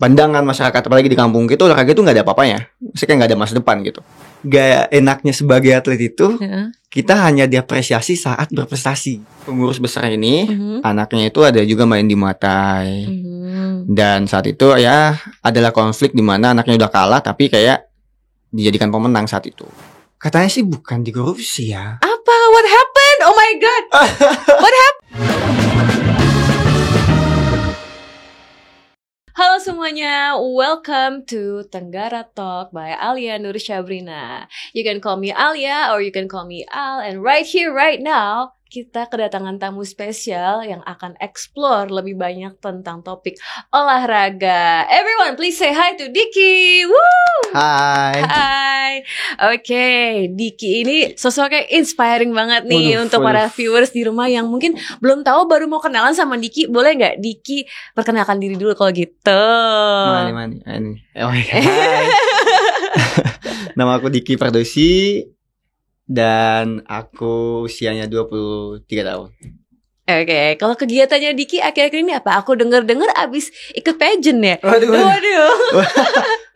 pandangan masyarakat, apalagi di kampung gitu, olahraga itu nggak ada apa-apanya. Maksudnya kayak nggak ada masa depan gitu. Gak enaknya sebagai atlet itu, kita hanya diapresiasi saat berprestasi. Pengurus besar ini, anaknya itu ada juga main di Muay Thai. Dan saat itu ya adalah konflik di mana anaknya udah kalah, tapi kayak dijadikan pemenang saat itu. Katanya sih bukan dikorupsi ya. Apa? What happened? Oh my god. What happened? Halo semuanya, welcome to Tenggara Talk by Alia Nur Syabrina. You can call me Alia or you can call me Al. And right here, right now, kita kedatangan tamu spesial yang akan explore lebih banyak tentang topik olahraga. Everyone, please say hi to Diki. Woo! Hai. Oke, Diki ini sosoknya inspiring banget nih untuk para viewers di rumah yang mungkin belum tahu, baru mau kenalan sama Diki. Boleh nggak Diki perkenalkan diri dulu kalau gitu? Mani. Hai. Nama aku Diki Pardosi. Dan aku usianya 23 tahun. Oke, kalau kegiatannya Diki akhir-akhir ini apa? Aku dengar abis ikut pageant ya? Waduh.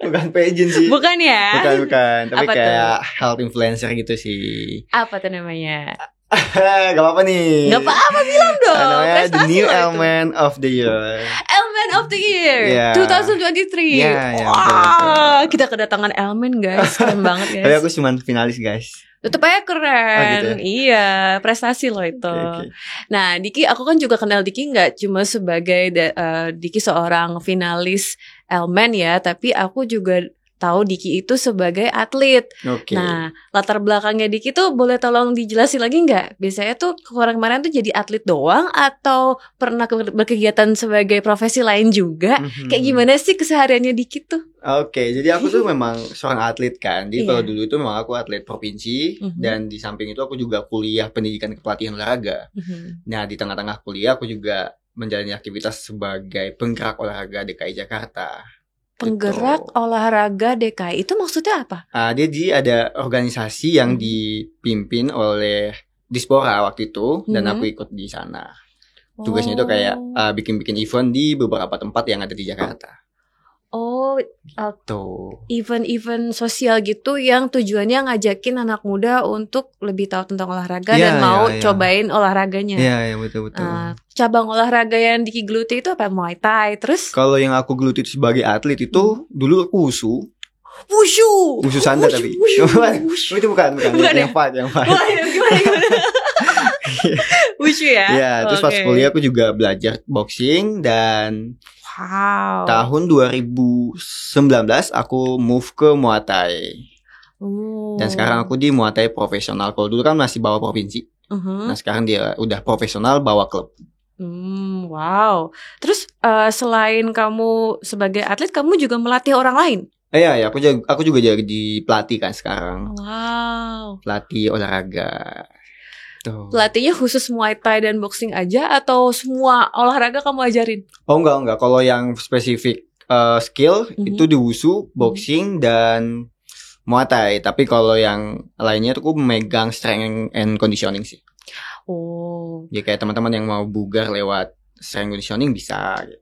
Bukan pageant sih. Bukan ya? Bukan. Tapi apa kayak tuh? health influencer gitu sih. Apa tuh namanya? Gak apa-apa nih. Gak apa-apa, bilang dong. Namanya The New itu. Element of the Year. Element of the Year 2023. Yeah, Wah, kita kedatangan Element guys. Keren banget guys. Tapi aku cuma finalis guys. Tetep aja keren. Gitu ya? Iya, prestasi loh itu. Okay. Nah, Diki, aku kan juga kenal Diki gak cuma sebagai Diki seorang finalis Elmen ya, tapi aku juga tahu Diki itu sebagai atlet. Okay. Nah, latar belakangnya Diki tuh boleh tolong dijelasin lagi nggak? Biasanya tuh kemarin tuh jadi atlet doang atau pernah berkegiatan sebagai profesi lain juga? Kayak gimana sih kesehariannya Diki tuh? Oke, jadi aku tuh memang seorang atlet kan. Jadi kalau dulu itu memang aku atlet provinsi dan di samping itu aku juga kuliah pendidikan kepelatihan olahraga. Nah, di tengah-tengah kuliah aku juga menjalani aktivitas sebagai penggerak olahraga DKI Jakarta. Penggerak gitu. Olahraga DKI itu maksudnya apa? Dia ada organisasi yang dipimpin oleh Dispora waktu itu dan aku ikut di sana. Tugasnya itu kayak bikin-bikin event di beberapa tempat yang ada di Jakarta. Event-event sosial gitu yang tujuannya ngajakin anak muda untuk lebih tahu tentang olahraga dan mau cobain olahraganya. Iya, betul. Cabang olahraga yang Diki geluti itu apa? Muay Thai. Terus? Kalau yang aku geluti sebagai atlet itu dulu aku Wushu sanda tapi. Itu bukan. Yang fight. Gimana? Wushu ya? Iya, terus pas kuliah aku juga belajar boxing dan tahun 2019 aku move ke Muay Thai. Dan sekarang aku di Muay Thai profesional. Kalau dulu kan masih bawa provinsi. Nah sekarang dia udah profesional bawa klub. Wow. Terus selain kamu sebagai atlet, kamu juga melatih orang lain? Iya, aku juga jadi pelatih kan sekarang. Wow. Pelatih olahraga. Pelatihnya khusus Muay Thai dan boxing aja atau semua olahraga kamu ajarin? Oh enggak. Kalau yang spesifik skill itu di Wushu, boxing dan Muay Thai. Tapi kalau yang lainnya tuh aku memegang strength and conditioning sih. Jadi kayak teman-teman yang mau bugar lewat strength conditioning bisa gitu.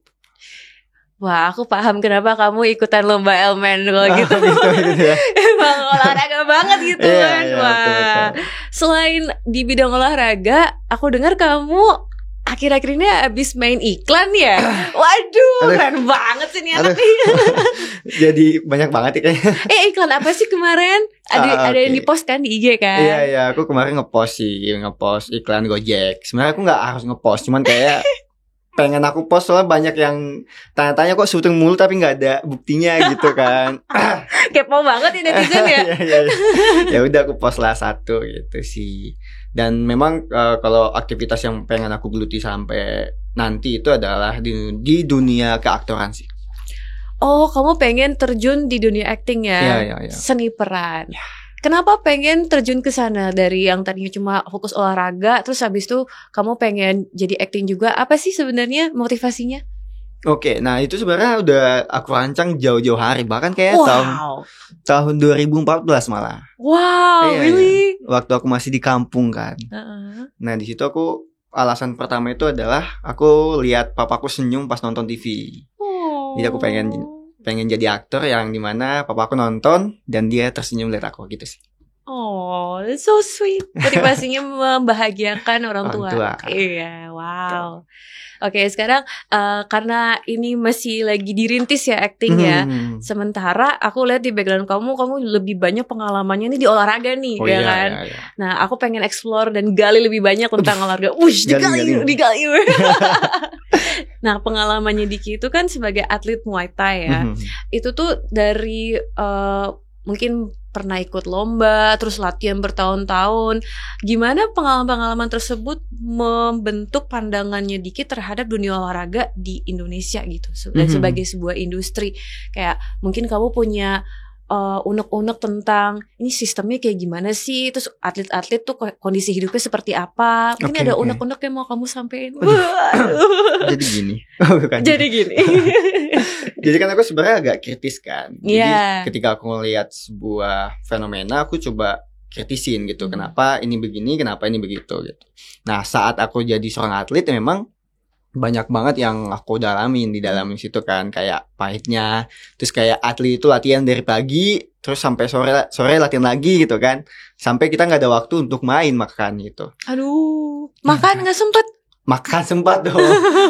Wah, aku paham kenapa kamu ikutan lomba Elmen kalau gitu. Gitu ya. Emang olahraga banget gitu kan. Wah. Betul. Selain di bidang olahraga, aku dengar kamu akhir-akhir ini habis main iklan ya. Waduh, keren banget sih nih anak nih. Jadi banyak banget ya kayaknya. Iklan apa sih kemarin? Ada yang di-post kan di IG kan? Iya, aku kemarin nge-post iklan Gojek. Sebenarnya aku nggak harus nge-post, cuman kayak pengen aku post soalnya banyak yang tanya-tanya kok syuting mulu tapi nggak ada buktinya gitu kan. Kepo banget ya netizen ya. Ya udah aku post lah satu gitu sih. Dan memang kalau aktivitas yang pengen aku geluti sampai nanti itu adalah di dunia keaktoran sih. Oh, kamu pengen terjun di dunia acting ya? Iya. Seni peran. Ya. Kenapa pengen terjun ke sana dari yang tadinya cuma fokus olahraga, terus habis itu kamu pengen jadi acting juga? Apa sih sebenarnya motivasinya? Oke, nah itu sebenarnya udah aku rancang jauh-jauh hari, bahkan kayak tahun 2014 malah. Wow, really? Waktu aku masih di kampung kan. Nah di situ alasan pertama itu adalah aku lihat papaku senyum pas nonton TV. Jadi aku pengen jadi aktor yang dimana papa aku nonton dan dia tersenyum lihat aku gitu sih. Oh, that's so sweet. Motivasinya membahagiakan orang tua. Kan. Iya, wow. Oke, sekarang karena ini masih lagi dirintis ya acting ya. Sementara aku lihat di background kamu lebih banyak pengalamannya nih di olahraga nih, ya kan? Iya. Nah, aku pengen explore dan gali lebih banyak tentang olahraga. Digali. Nah, pengalamannya Diki itu kan sebagai atlet Muay Thai ya. Itu tuh dari mungkin pernah ikut lomba, terus latihan bertahun-tahun. Gimana pengalaman-pengalaman tersebut membentuk pandangannya Diki terhadap dunia olahraga di Indonesia gitu, dan sebagai sebuah industri. Kayak mungkin kamu punya unek-unek tentang ini sistemnya kayak gimana sih, terus atlet-atlet tuh kondisi hidupnya seperti apa. Mungkin ada unek-unek yang mau kamu sampein. Jadi gini. Jadi gini. Jadi kan aku sebenarnya agak kritis kan. Jadi ketika aku ngelihat sebuah fenomena, aku coba kritisin gitu. Kenapa ini begini, kenapa ini begitu gitu. Nah, saat aku jadi seorang atlet memang banyak banget yang aku dalamin di dalam situ kan, kayak pahitnya. Terus kayak atlet itu latihan dari pagi terus sampai sore latihan lagi gitu kan. Sampai kita nggak ada waktu untuk makan gitu. Aduh, makan nggak sempet. Makan sempat dong.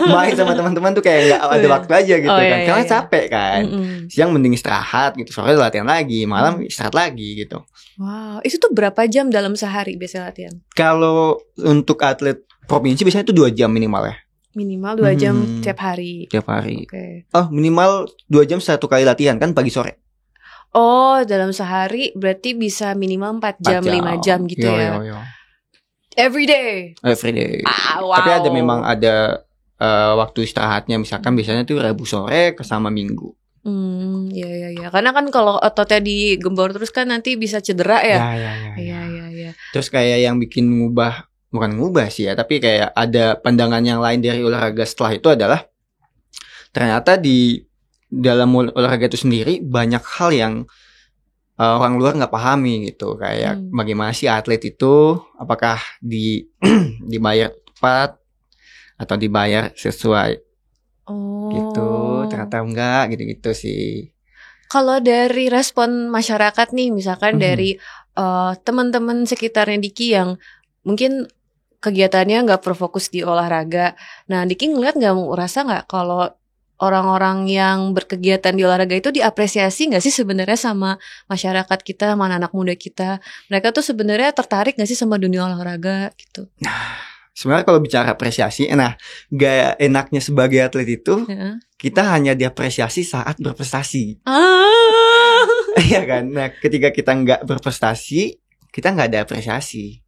Main sama teman-teman tuh kayak gak ada waktu aja gitu kan. Karena capek kan. Siang mending istirahat gitu, sore latihan lagi, malam istirahat lagi gitu. Wow, itu tuh berapa jam dalam sehari biasanya latihan? Kalau untuk atlet provinsi biasanya itu 2 jam minimal ya. Minimal 2 jam tiap hari. Tiap hari. Oh, minimal 2 jam 1 kali latihan kan, pagi sore. Oh, dalam sehari berarti bisa minimal 4 jam, 5 jam gitu ya. Yo. Every day. Wow. Tapi memang ada waktu istirahatnya, misalkan biasanya tuh Rabu sore ke sama Minggu. Iya. Karena kan kalau ototnya digembor terus kan nanti bisa cedera ya. Iya. Terus kayak yang bikin bukan ngubah sih ya, tapi kayak ada pandangan yang lain dari olahraga setelah itu adalah ternyata di dalam olahraga itu sendiri banyak hal yang orang luar nggak pahami gitu, kayak bagaimana sih atlet itu, apakah dibayar tepat atau dibayar sesuai gitu, ternyata enggak gitu sih. Kalau dari respon masyarakat nih, misalkan dari teman-teman sekitarnya Diki yang mungkin kegiatannya nggak berfokus di olahraga, nah Diki ngeliat ngerasa nggak kalau orang-orang yang berkegiatan di olahraga itu diapresiasi nggak sih sebenarnya sama masyarakat kita, sama anak muda kita? Mereka tuh sebenarnya tertarik nggak sih sama dunia olahraga gitu? Nah, sebenarnya kalau bicara apresiasi, gak enaknya sebagai atlet itu kita hanya diapresiasi saat berprestasi. Iya kan? Nah, ketika kita nggak berprestasi, kita nggak ada apresiasi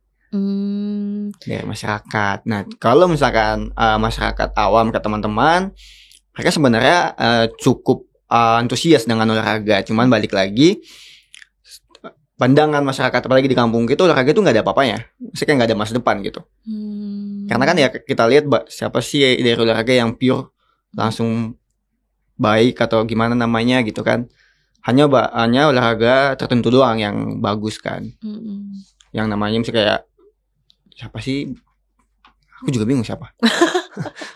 dari masyarakat. Nah, kalau misalkan masyarakat awam ke teman-teman, mereka sebenarnya cukup antusias dengan olahraga. Cuman balik lagi, pandangan masyarakat apalagi di kampung gitu, olahraga itu nggak ada apa-apanya. Maksudnya nggak ada masa depan gitu. Karena kan ya kita lihat siapa sih dari olahraga yang pure langsung baik atau gimana namanya gitu kan. Hanya olahraga tertentu doang yang bagus kan. Yang namanya misalnya kayak siapa sih? Aku juga bingung siapa.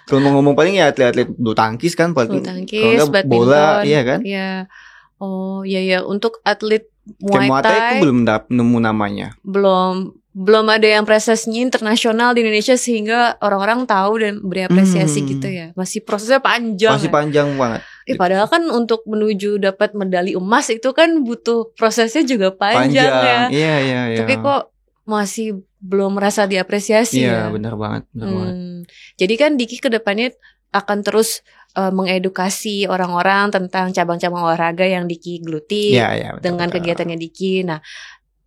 Kalau mau ngomong paling ya atlet-atlet bulu tangkis kan, paling badminton, bola, iya kan? Iya. Oh, iya. Untuk atlet Muay Thai itu belum nemu namanya. Belum ada yang prestasinya internasional di Indonesia sehingga orang-orang tahu dan beri apresiasi gitu ya. Masih prosesnya panjang. Masih panjang banget. Padahal kan untuk menuju dapat medali emas itu kan butuh prosesnya juga panjang ya. Iya. Tapi kok masih belum merasa diapresiasi ya. Iya, benar banget. Jadi kan Diki kedepannya akan terus mengedukasi orang-orang tentang cabang-cabang olahraga yang Diki geluti dengan kegiatannya Diki. Nah,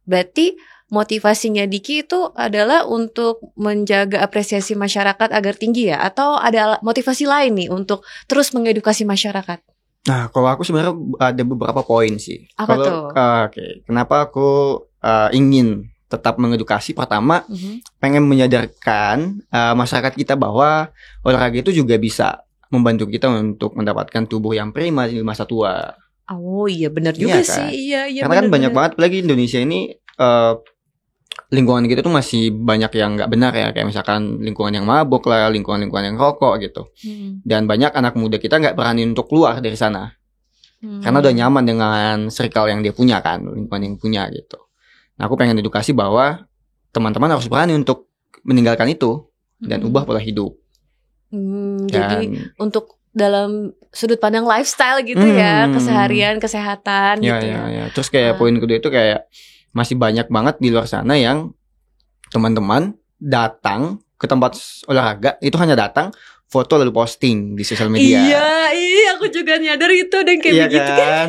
berarti motivasinya Diki itu adalah untuk menjaga apresiasi masyarakat agar tinggi ya? Atau ada motivasi lain nih untuk terus mengedukasi masyarakat? Nah, kalau aku sebenarnya ada beberapa poin sih. Apa tuh? Kenapa aku ingin tetap mengedukasi? Pertama, pengen menyadarkan masyarakat kita bahwa olahraga itu juga bisa membantu kita untuk mendapatkan tubuh yang prima di masa tua. Oh iya, benar juga kan? sih. Iya. Karena kan banyak banget, apalagi Indonesia ini lingkungan kita tuh masih banyak yang nggak benar ya, kayak misalkan lingkungan yang mabuk lah, lingkungan yang rokok gitu. Dan banyak anak muda kita nggak berani untuk keluar dari sana karena udah nyaman dengan circle yang dia punya kan, lingkungan yang punya gitu. Nah aku pengen edukasi bahwa teman-teman harus berani untuk meninggalkan itu dan ubah pola hidup. Jadi untuk dalam sudut pandang lifestyle gitu ya, keseharian, kesehatan gitu ya. Terus kayak poin kedua itu kayak masih banyak banget di luar sana yang teman-teman datang ke tempat olahraga itu hanya datang foto lalu posting di sosial media. Iya, aku juga nyadar itu dan kayak begitu kan.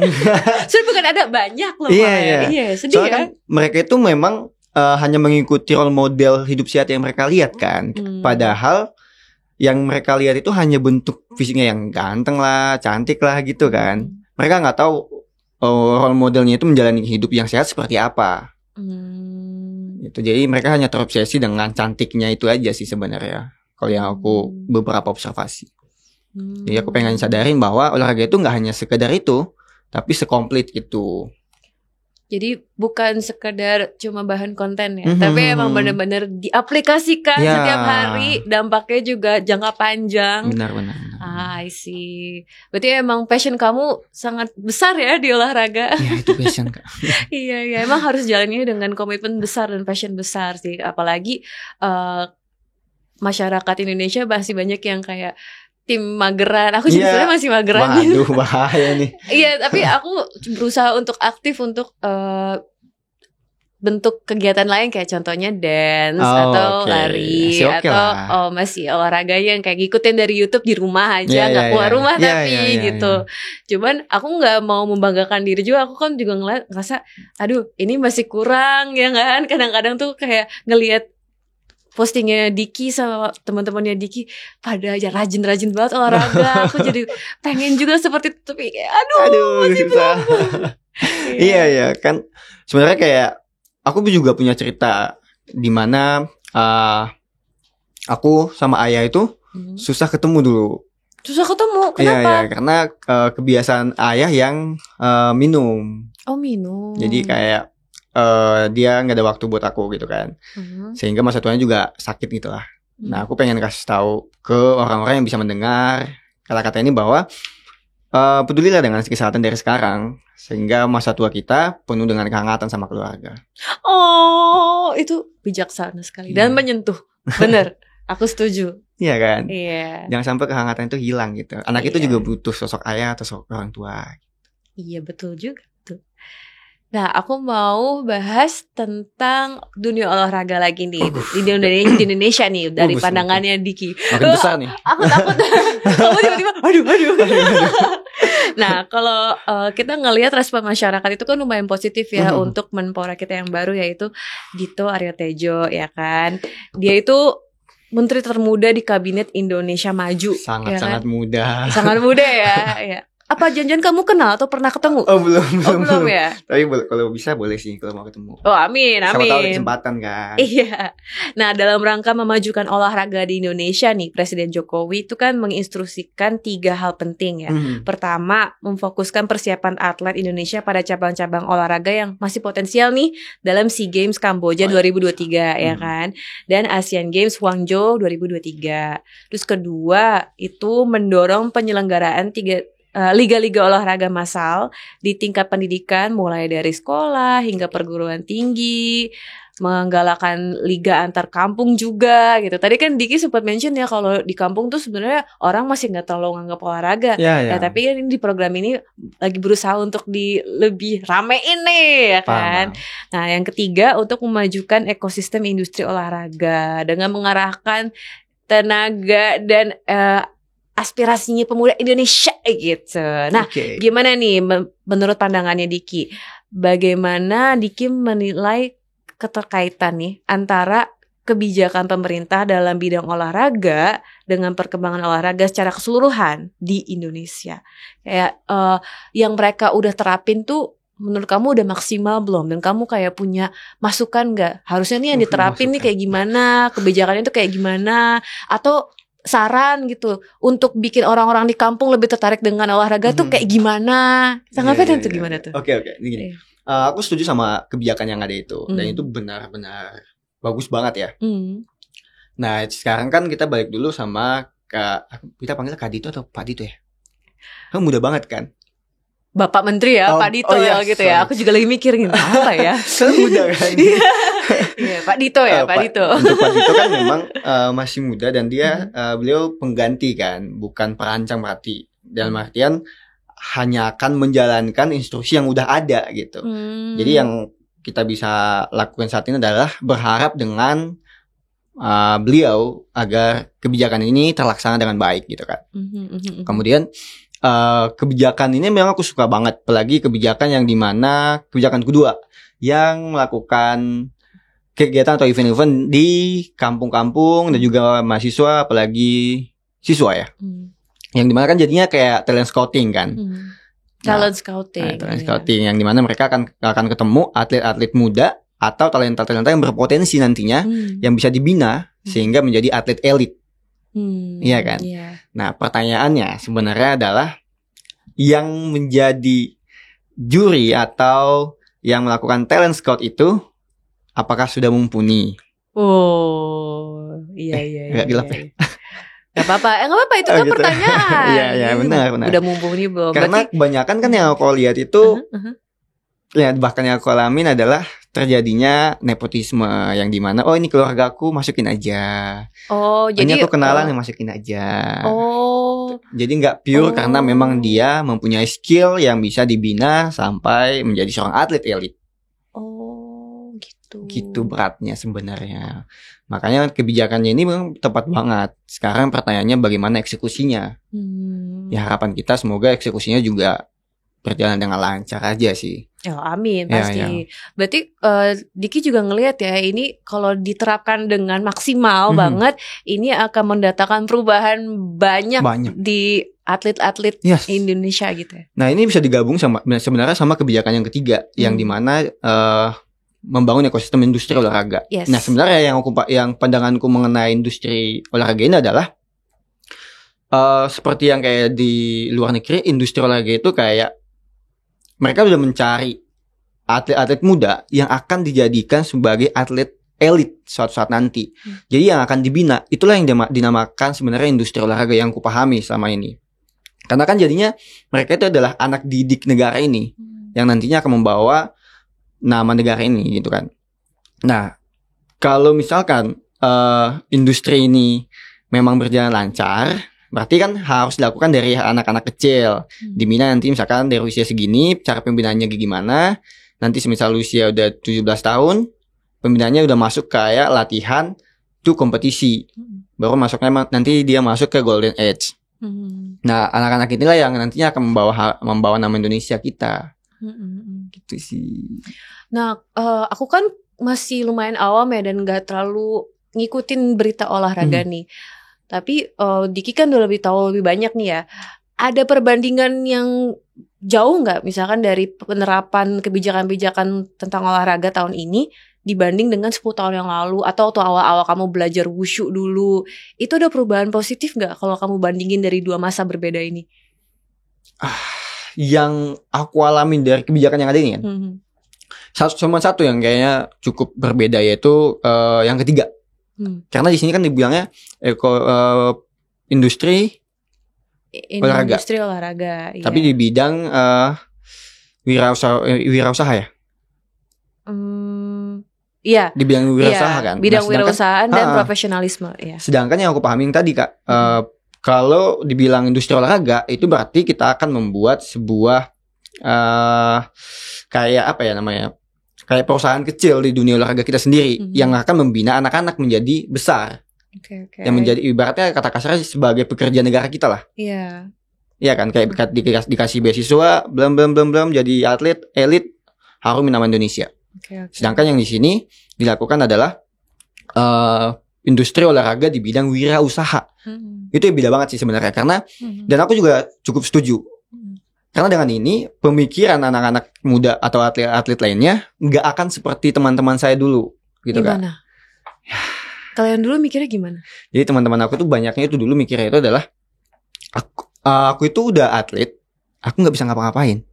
Soalnya bukan ada banyak loh. Iya, sedih ya. Kan mereka itu memang hanya mengikuti role model hidup sehat yang mereka lihat kan. Padahal yang mereka lihat itu hanya bentuk fisiknya yang ganteng lah, cantik lah gitu kan. Mereka nggak tahu role modelnya itu menjalani hidup yang sehat seperti apa. Gitu. Jadi mereka hanya terobsesi dengan cantiknya itu aja sih sebenarnya. Kalau yang aku beberapa observasi. Jadi aku pengen sadarin bahwa olahraga itu nggak hanya sekedar itu, tapi sekomplit itu. Jadi bukan sekedar cuma bahan konten ya, tapi emang benar-benar diaplikasikan setiap hari, dampaknya juga jangka panjang. Benar. I see. Berarti emang passion kamu sangat besar ya di olahraga. Iya, itu passion Kak. Iya, emang harus jalannya dengan komitmen besar dan passion besar sih. Apalagi masyarakat Indonesia masih banyak yang kayak tim mageran. Aku juga sebenarnya masih mageran. Waduh, bahaya nih. Iya, tapi aku berusaha untuk aktif untuk bentuk kegiatan lain kayak contohnya dance atau lari atau masih olahraga yang kayak ngikutin dari YouTube di rumah aja, nggak keluar rumah tapi gitu. Cuman aku nggak mau membanggakan diri juga. Aku kan juga ngerasa, aduh ini masih kurang ya kan. Kadang-kadang tuh kayak ngelihat postingnya Diki sama teman-temannya Diki pada aja rajin-rajin banget olahraga. Aku jadi pengen juga seperti itu, tapi aduh masih belum. Iya kan sebenarnya kayak aku juga punya cerita di mana aku sama ayah itu susah ketemu dulu. Susah ketemu, kenapa? Iya, karena kebiasaan ayah yang minum. Oh, minum. Jadi kayak dia nggak ada waktu buat aku gitu kan, sehingga masa tuanya juga sakit gitu lah. Nah aku pengen kasih tahu ke orang-orang yang bisa mendengar kata-kata ini bahwa pedulilah dengan kesehatan dari sekarang, sehingga masa tua kita penuh dengan kehangatan sama keluarga. Oh, itu bijaksana sekali dan menyentuh. Bener, aku setuju. Iya kan? Iya. Jangan sampai kehangatan itu hilang gitu. Anak itu juga butuh sosok ayah atau sosok orang tua. Iya betul juga tuh. Nah, aku mau bahas tentang dunia olahraga lagi nih di Indonesia nih dari pandangannya Diki. Makin besar nih. Aku takut. Kamu tiba-tiba, aduh. Nah, kalau kita ngelihat respon masyarakat itu kan lumayan positif ya untuk menpora kita yang baru yaitu Dito Aryo Tejo ya kan. Dia itu menteri termuda di kabinet Indonesia Maju. Sangat muda. Sangat muda ya. Apa janjian kamu kenal atau pernah ketemu? Oh belum ya. Tapi kalau bisa boleh sih kalau mau ketemu. Oh amin. Sama tahu ada kesempatan kan. Iya. Nah dalam rangka memajukan olahraga di Indonesia nih, Presiden Jokowi itu kan menginstruksikan 3 hal penting ya. Pertama, memfokuskan persiapan atlet Indonesia pada cabang-cabang olahraga yang masih potensial nih dalam SEA Games Kamboja 2023 ya kan. Dan Asian Games Guangzhou 2023. Terus kedua itu mendorong penyelenggaraan liga-liga olahraga massal di tingkat pendidikan mulai dari sekolah hingga perguruan tinggi, menggalakkan liga antar kampung juga gitu. Tadi kan Diki sempat mention ya kalau di kampung tuh sebenarnya orang masih nggak terlalu nganggap olahraga. Ya, tapi kan ini di program ini lagi berusaha untuk lebih ramein nih ya kan. Nah, yang ketiga untuk memajukan ekosistem industri olahraga dengan mengarahkan tenaga dan aspirasinya pemuda Indonesia gitu. Nah, gimana nih menurut pandangannya Diki? Bagaimana Diki menilai keterkaitan nih antara kebijakan pemerintah dalam bidang olahraga dengan perkembangan olahraga secara keseluruhan di Indonesia? Kayak yang mereka udah terapin tuh menurut kamu udah maksimal belum? Dan kamu kayak punya masukan nggak? Harusnya nih yang diterapin nih kayak gimana? Kebijakannya itu kayak gimana? Atau saran gitu untuk bikin orang-orang di kampung lebih tertarik dengan olahraga tuh kayak gimana? Tanggapannya tuh gimana tuh? Oke, ini gini. Aku setuju sama kebijakan yang ada itu, dan itu benar-benar bagus banget ya. Nah sekarang kan kita balik dulu sama kita panggil Kak Dito atau Pak Dito ya? Kamu muda banget kan? Bapak Menteri ya, Pak Dito ya gitu sorry. Ya. Aku juga lagi mikirin apa ya. Muda kan? Iya, Pak Dito ya, Pak Dito. Untuk Pak Dito kan memang masih muda dan dia beliau pengganti kan, bukan perancang berarti. Dalam artian hanya akan menjalankan instruksi yang udah ada gitu. Jadi yang kita bisa lakukan saat ini adalah berharap dengan beliau agar kebijakan ini terlaksana dengan baik gitu kan. Kemudian kebijakan ini memang aku suka banget, apalagi kebijakan yang dimana kebijakan kedua yang melakukan kegiatan atau event-event di kampung-kampung dan juga mahasiswa, apalagi siswa ya, yang dimana kan jadinya kayak talent scouting kan. Talent scouting, talent scouting yang dimana mereka akan ketemu atlet-atlet muda atau talenta-talenta yang berpotensi nantinya yang bisa dibina sehingga menjadi atlet elit. Iya kan? Nah pertanyaannya sebenarnya adalah yang menjadi juri atau yang melakukan talent scout itu apakah sudah mumpuni? Oh iya. Gak gelap ya? Gak apa-apa itu kan gitu. Pertanyaan. Iya benar. Udah mumpuni belum? Karena kebanyakan kan yang aku lihat itu ya bahkan yang aku alamin adalah terjadinya nepotisme yang dimana ini keluarga aku masukin aja. Jadi aku kenalan yang masukin aja. Jadi nggak pure karena memang dia mempunyai skill yang bisa dibina sampai menjadi seorang atlet elit. Gitu beratnya sebenarnya. Makanya kebijakannya ini memang tepat banget. Sekarang pertanyaannya bagaimana eksekusinya? Ya harapan kita semoga eksekusinya juga berjalan dengan lancar aja sih. Amin pasti. Ya. Berarti Diki juga ngelihat ya ini kalau diterapkan dengan maksimal banget, ini akan mendatangkan perubahan banyak. Di atlet-atlet Indonesia gitu ya. Nah ini bisa digabung sebenarnya sama kebijakan yang ketiga yang dimana membangun ekosistem industri olahraga. Nah sebenarnya yang pandanganku mengenai industri olahraga ini adalah seperti yang kayak di luar negeri, industri olahraga itu kayak mereka sudah mencari atlet-atlet muda yang akan dijadikan sebagai atlet elit suatu saat nanti. Jadi yang akan dibina, itulah yang dinamakan sebenarnya industri olahraga yang kupahami selama ini. Karena kan jadinya mereka itu adalah anak didik negara ini yang nantinya akan membawa nama negara ini gitu kan. Nah, kalau misalkan industri ini memang berjalan lancar, berarti kan harus dilakukan dari anak-anak kecil. Dibina nanti misalkan dari usia segini, cara pembinaannya gimana. Nanti semisal usia udah 17 tahun, pembinaannya udah masuk kayak latihan tuh kompetisi. Baru masuknya nanti dia masuk ke Golden Age. Nah, anak-anak inilah yang nantinya akan membawa nama Indonesia kita. Gitu sih. Nah, aku kan masih lumayan awam ya dan gak terlalu ngikutin berita olahraga nih. Tapi Diki kan udah lebih tahu lebih banyak nih ya. Ada perbandingan yang jauh nggak misalkan dari penerapan kebijakan-kebijakan tentang olahraga tahun ini dibanding dengan 10 tahun yang lalu atau waktu awal-awal kamu belajar wushu dulu? Itu ada perubahan positif nggak kalau kamu bandingin dari dua masa berbeda ini? Yang aku alamin dari kebijakan yang ada ini kan, cuma satu yang kayaknya cukup berbeda yaitu yang ketiga. Karena di sini kan dibilangnya industri olahraga. Industri olahraga. Tapi di bidang wirausaha ya. Iya. Di bidang wirausaha kan. Bidang wirausahaan dan profesionalisme. Iya. Sedangkan yang aku pahami tadi Kak, kalau dibilang industri olahraga itu berarti kita akan membuat sebuah kayak apa ya namanya? Kayak perusahaan kecil di dunia olahraga kita sendiri yang akan membina anak-anak menjadi besar. Yang menjadi ibaratnya kata kasarnya sebagai pekerja negara kita lah. Iya. Iya kan kayak dikasih beasiswa, belum jadi atlet elit harum nama Indonesia. Sedangkan yang di sini dilakukan adalah industri olahraga di bidang wirausaha. Itu yang beda banget sih sebenarnya karena dan aku juga cukup setuju. Karena dengan ini pemikiran anak-anak muda atau atlet-atlet lainnya nggak akan seperti teman-teman saya dulu, gitu kan? Gimana? Kalian dulu mikirnya gimana? Jadi teman-teman aku tuh banyaknya itu dulu mikirnya itu adalah aku itu udah atlet, aku nggak bisa ngapa-ngapain.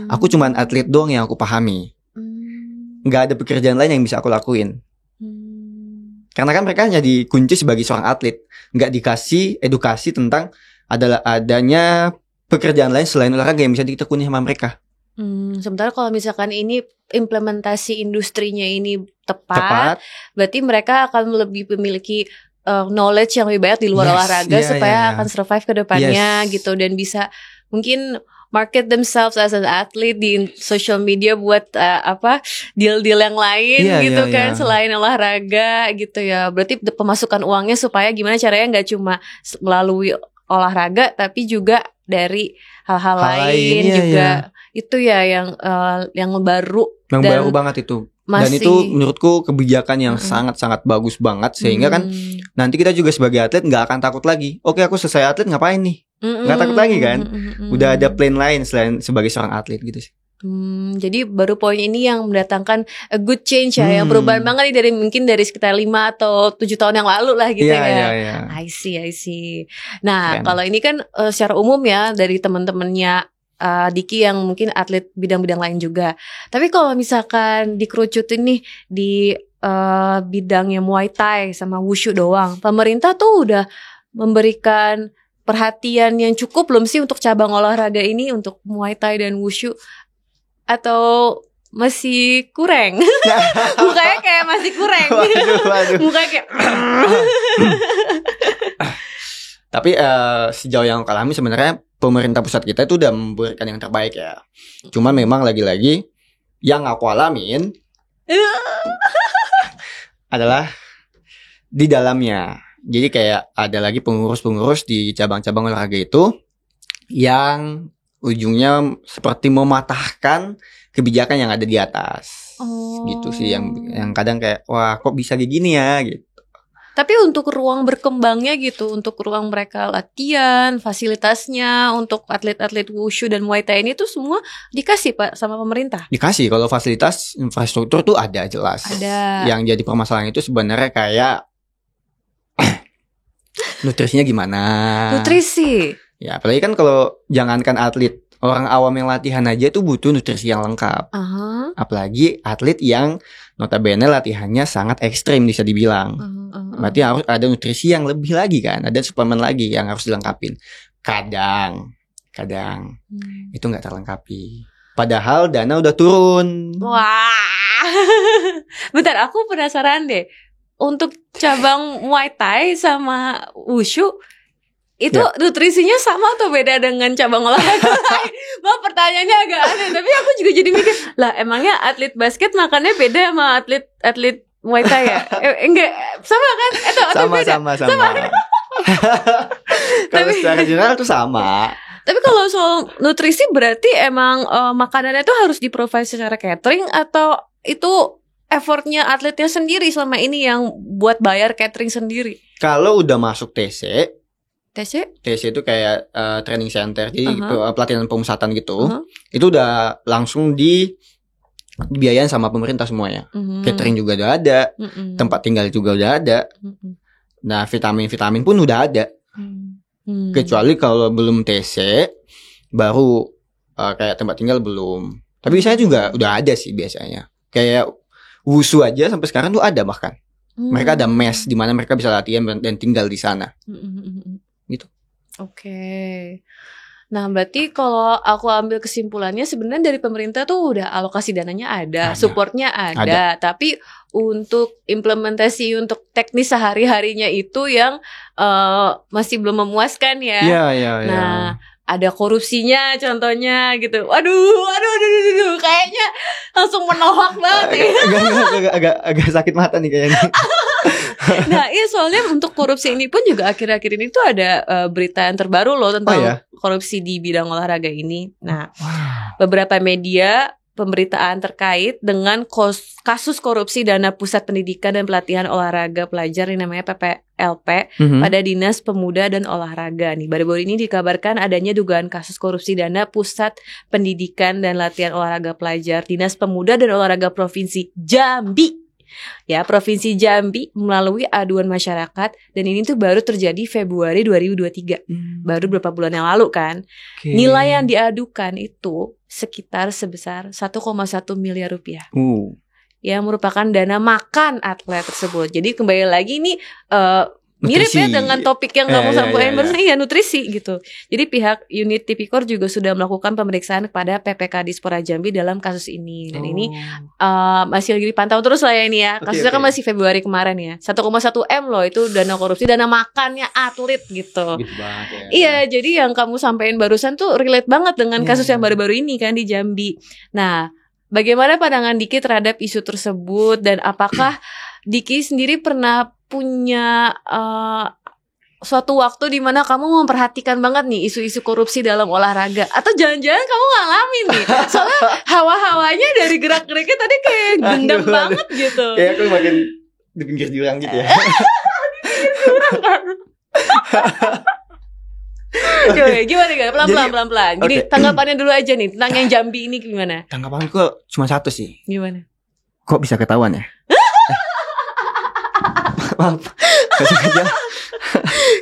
Aku cuman atlet doang yang aku pahami. nggak ada pekerjaan lain yang bisa aku lakuin. Karena kan mereka hanya dikunci sebagai seorang atlet, nggak dikasih edukasi tentang adanya pekerjaan lain selain olahraga yang bisa ditekuni sama mereka. Sementara kalau misalkan ini implementasi industrinya ini tepat, berarti mereka akan lebih memiliki knowledge yang lebih banyak di luar olahraga supaya akan survive ke depannya gitu, dan bisa mungkin market themselves as an athlete di social media buat deal-deal yang lain selain olahraga gitu ya. Berarti pemasukan uangnya supaya gimana caranya nggak cuma melalui olahraga tapi juga dari hal-hal lain juga. Itu ya yang baru. Yang baru banget itu. Dan itu menurutku kebijakan yang sangat-sangat bagus banget. Sehingga kan nanti kita juga sebagai atlet gak akan takut lagi. Oke, aku selesai atlet ngapain nih? Gak takut lagi kan? Udah ada plan lain selain sebagai seorang atlet gitu sih. Jadi baru poin ini yang mendatangkan a good change ya, yang perubahan banget nih dari sekitar 5 atau 7 tahun yang lalu lah gitu ya. I see. Nah, kalau ini kan secara umum ya dari teman-temannya Diki yang mungkin atlet bidang-bidang lain juga. Tapi kalau misalkan dikerucutin nih di bidangnya Muay Thai sama Wushu doang, pemerintah tuh udah memberikan perhatian yang cukup belum sih untuk cabang olahraga ini, untuk Muay Thai dan Wushu? Atau masih kurang? Mukanya kayak masih kurang. Waduh. Mukanya kayak Tapi sejauh yang aku alami sebenarnya pemerintah pusat kita itu udah memberikan yang terbaik ya. Cuma memang lagi-lagi yang aku alamin adalah di dalamnya. Jadi kayak ada lagi pengurus-pengurus di cabang-cabang olahraga itu yang ujungnya seperti mematahkan kebijakan yang ada di atas. Gitu sih yang kadang kayak wah kok bisa kayak gini ya gitu. Tapi untuk ruang berkembangnya gitu, untuk ruang mereka latihan, fasilitasnya untuk atlet-atlet Wushu dan Muay Thai ini tuh semua dikasih Pak sama pemerintah? Dikasih, kalau fasilitas infrastruktur tuh ada jelas. Ada. Yang jadi permasalahan itu sebenarnya kayak nutrisinya gimana? Nutrisi? Ya apalagi kan kalau jangankan atlet, orang awam yang latihan aja tuh butuh nutrisi yang lengkap. Apalagi atlet yang notabene latihannya sangat ekstrim bisa dibilang. Berarti harus ada nutrisi yang lebih lagi kan, ada suplemen lagi yang harus dilengkapin. Kadang itu nggak terlengkapi. Padahal dana udah turun. Wah, bentar aku penasaran deh. Untuk cabang Muay Thai sama Wushu itu nutrisinya sama atau beda dengan cabang olahraga lain? Maaf pertanyaannya agak aneh, tapi aku juga jadi mikir, lah emangnya atlet basket makannya beda sama atlet Muay Thai ya? Enggak, sama kan? Sama. Kalau secara general tuh sama. Tapi kalau soal nutrisi berarti emang makanannya tuh harus di-provide secara catering, atau itu effortnya atletnya sendiri selama ini yang buat bayar catering sendiri? Kalau udah masuk TC itu kayak training center, jadi pelatihan pemusatan gitu, itu udah langsung dibiayain sama pemerintah semuanya. Catering juga udah ada, tempat tinggal juga udah ada. Nah vitamin pun udah ada. Kecuali kalau belum TC baru kayak tempat tinggal belum. Tapi biasanya juga udah ada sih biasanya. Kayak Wushu aja sampai sekarang tuh ada bahkan. Mereka ada mes di mana mereka bisa latihan dan tinggal di sana. Gitu. Oke. Nah, berarti kalau aku ambil kesimpulannya sebenarnya dari pemerintah tuh udah alokasi dananya ada. Supportnya ada. Tapi untuk implementasi untuk teknis sehari-harinya itu yang masih belum memuaskan ya. Iya. Nah, ada korupsinya contohnya gitu. Aduh, kayaknya langsung menohok banget ya. Agak sakit mata nih kayaknya. Nah iya, soalnya untuk korupsi ini pun juga akhir-akhir ini tuh ada berita yang terbaru loh tentang korupsi di bidang olahraga ini. Nah beberapa media pemberitaan terkait dengan kasus korupsi dana pusat pendidikan dan pelatihan olahraga pelajar yang namanya PPLP pada Dinas Pemuda dan Olahraga nih. Baru-baru ini dikabarkan adanya dugaan kasus korupsi dana pusat pendidikan dan latihan olahraga pelajar Dinas Pemuda dan Olahraga Provinsi Jambi. Ya, Provinsi Jambi melalui aduan masyarakat, dan ini tuh baru terjadi Februari 2023. Baru beberapa bulan yang lalu kan. Nilai yang diadukan itu sekitar sebesar 1,1 miliar rupiah. yang merupakan dana makan atlet tersebut. Jadi kembali lagi nih mirip ya dengan topik yang kamu sampaikan barusan, iya nutrisi gitu. Jadi pihak unit Tipikor juga sudah melakukan pemeriksaan kepada PPK Dispora Jambi dalam kasus ini. Dan ini masih lagi dipantau terus lah ya ini ya. Kasusnya kan masih Februari kemarin ya. 1,1 M loh itu dana korupsi, dana makannya atlet gitu. Iya, jadi yang kamu sampaikan barusan tuh relate banget dengan kasus yang baru-baru ini kan di Jambi. Nah, bagaimana pandangan Diki terhadap isu tersebut, dan apakah Diki sendiri pernah punya suatu waktu di mana kamu memperhatikan banget nih isu-isu korupsi dalam olahraga, atau jangan-jangan kamu ngalamin nih? Soalnya hawa-hawanya dari gerak-geriknya tadi kayak gendam banget gitu. Kayak aku makin di pinggir jurang gitu ya. Di pinggir jurang kan. Gimana pelan-pelan. Jadi tanggapannya dulu aja nih tentang yang Jambi ini gimana? Tanggapanku cuma satu sih. Gimana? Kok bisa ketahuan ya? Maaf.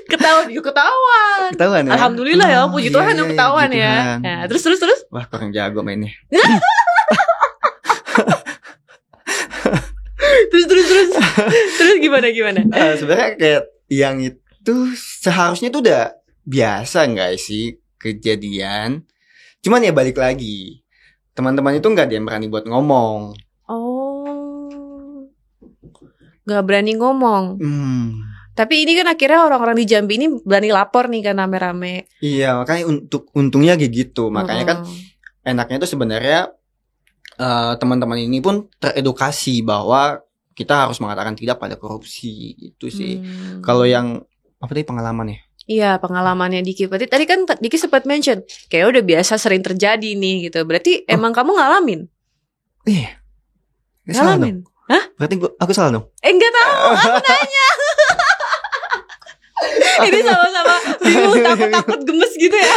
Ketahuan ya? Alhamdulillah ya, puji Tuhan yang ketahuan ya. Nah, terus. Wah, kurang jago mainnya. Terus gimana? Sebenarnya kayak yang itu seharusnya itu udah biasa nggak sih kejadian. Cuman ya balik lagi, teman-teman itu nggak ada yang berani buat ngomong. Nggak berani ngomong. Tapi ini kan akhirnya orang-orang di Jambi ini berani lapor nih kan rame-rame. Iya, makanya untungnya kayak gitu. Makanya kan enaknya itu sebenarnya teman-teman ini pun teredukasi bahwa kita harus mengatakan tidak pada korupsi. Itu sih. Kalau yang apa tadi pengalaman ya? Iya, pengalamannya Diki. Berarti tadi kan Diki sempat mention kayak udah biasa sering terjadi nih gitu. Berarti emang kamu ngalamin? Iya. Ngalamin? Hah? Berarti aku salah dong? Enggak tahu, aku nanya. Ini sama-sama bingung, takut gemes gitu ya.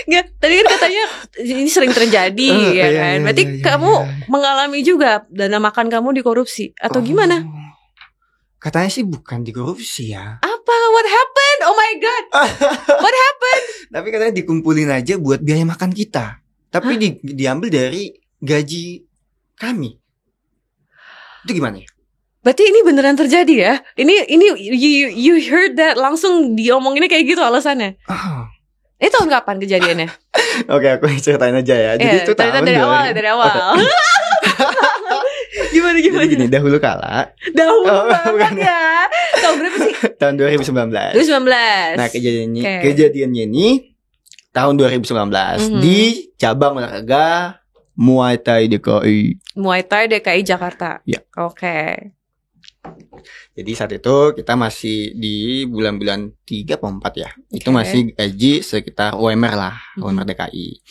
Enggak, tadi kan katanya ini sering terjadi ya kan. Berarti kamu mengalami juga dana makan kamu dikorupsi atau gimana? Katanya sih bukan dikorupsi ya. Apa? What happened? Oh my god. What happened? Tapi katanya dikumpulin aja buat biaya makan kita. Tapi diambil dari gaji kami. Itu gimana ya? Berarti ini beneran terjadi ya? Ini you heard that langsung diomonginnya kayak gitu alasannya? Ini tahun kapan kejadiannya? Oke, aku ceritain aja ya. Jadi itu tahun dari awal. Gimana? Jadi gini, dahulu kala. Banget ya. Tahun berapa sih? Tahun 2019. Nah, kejadiannya ini tahun 2019 di cabang olahraga Muay Thai DKI Jakarta. Ya. Oke. Jadi saat itu kita masih di bulan-bulan 3 atau 4 ya. Itu masih gaji sekitar UMR lah, UMR DKI.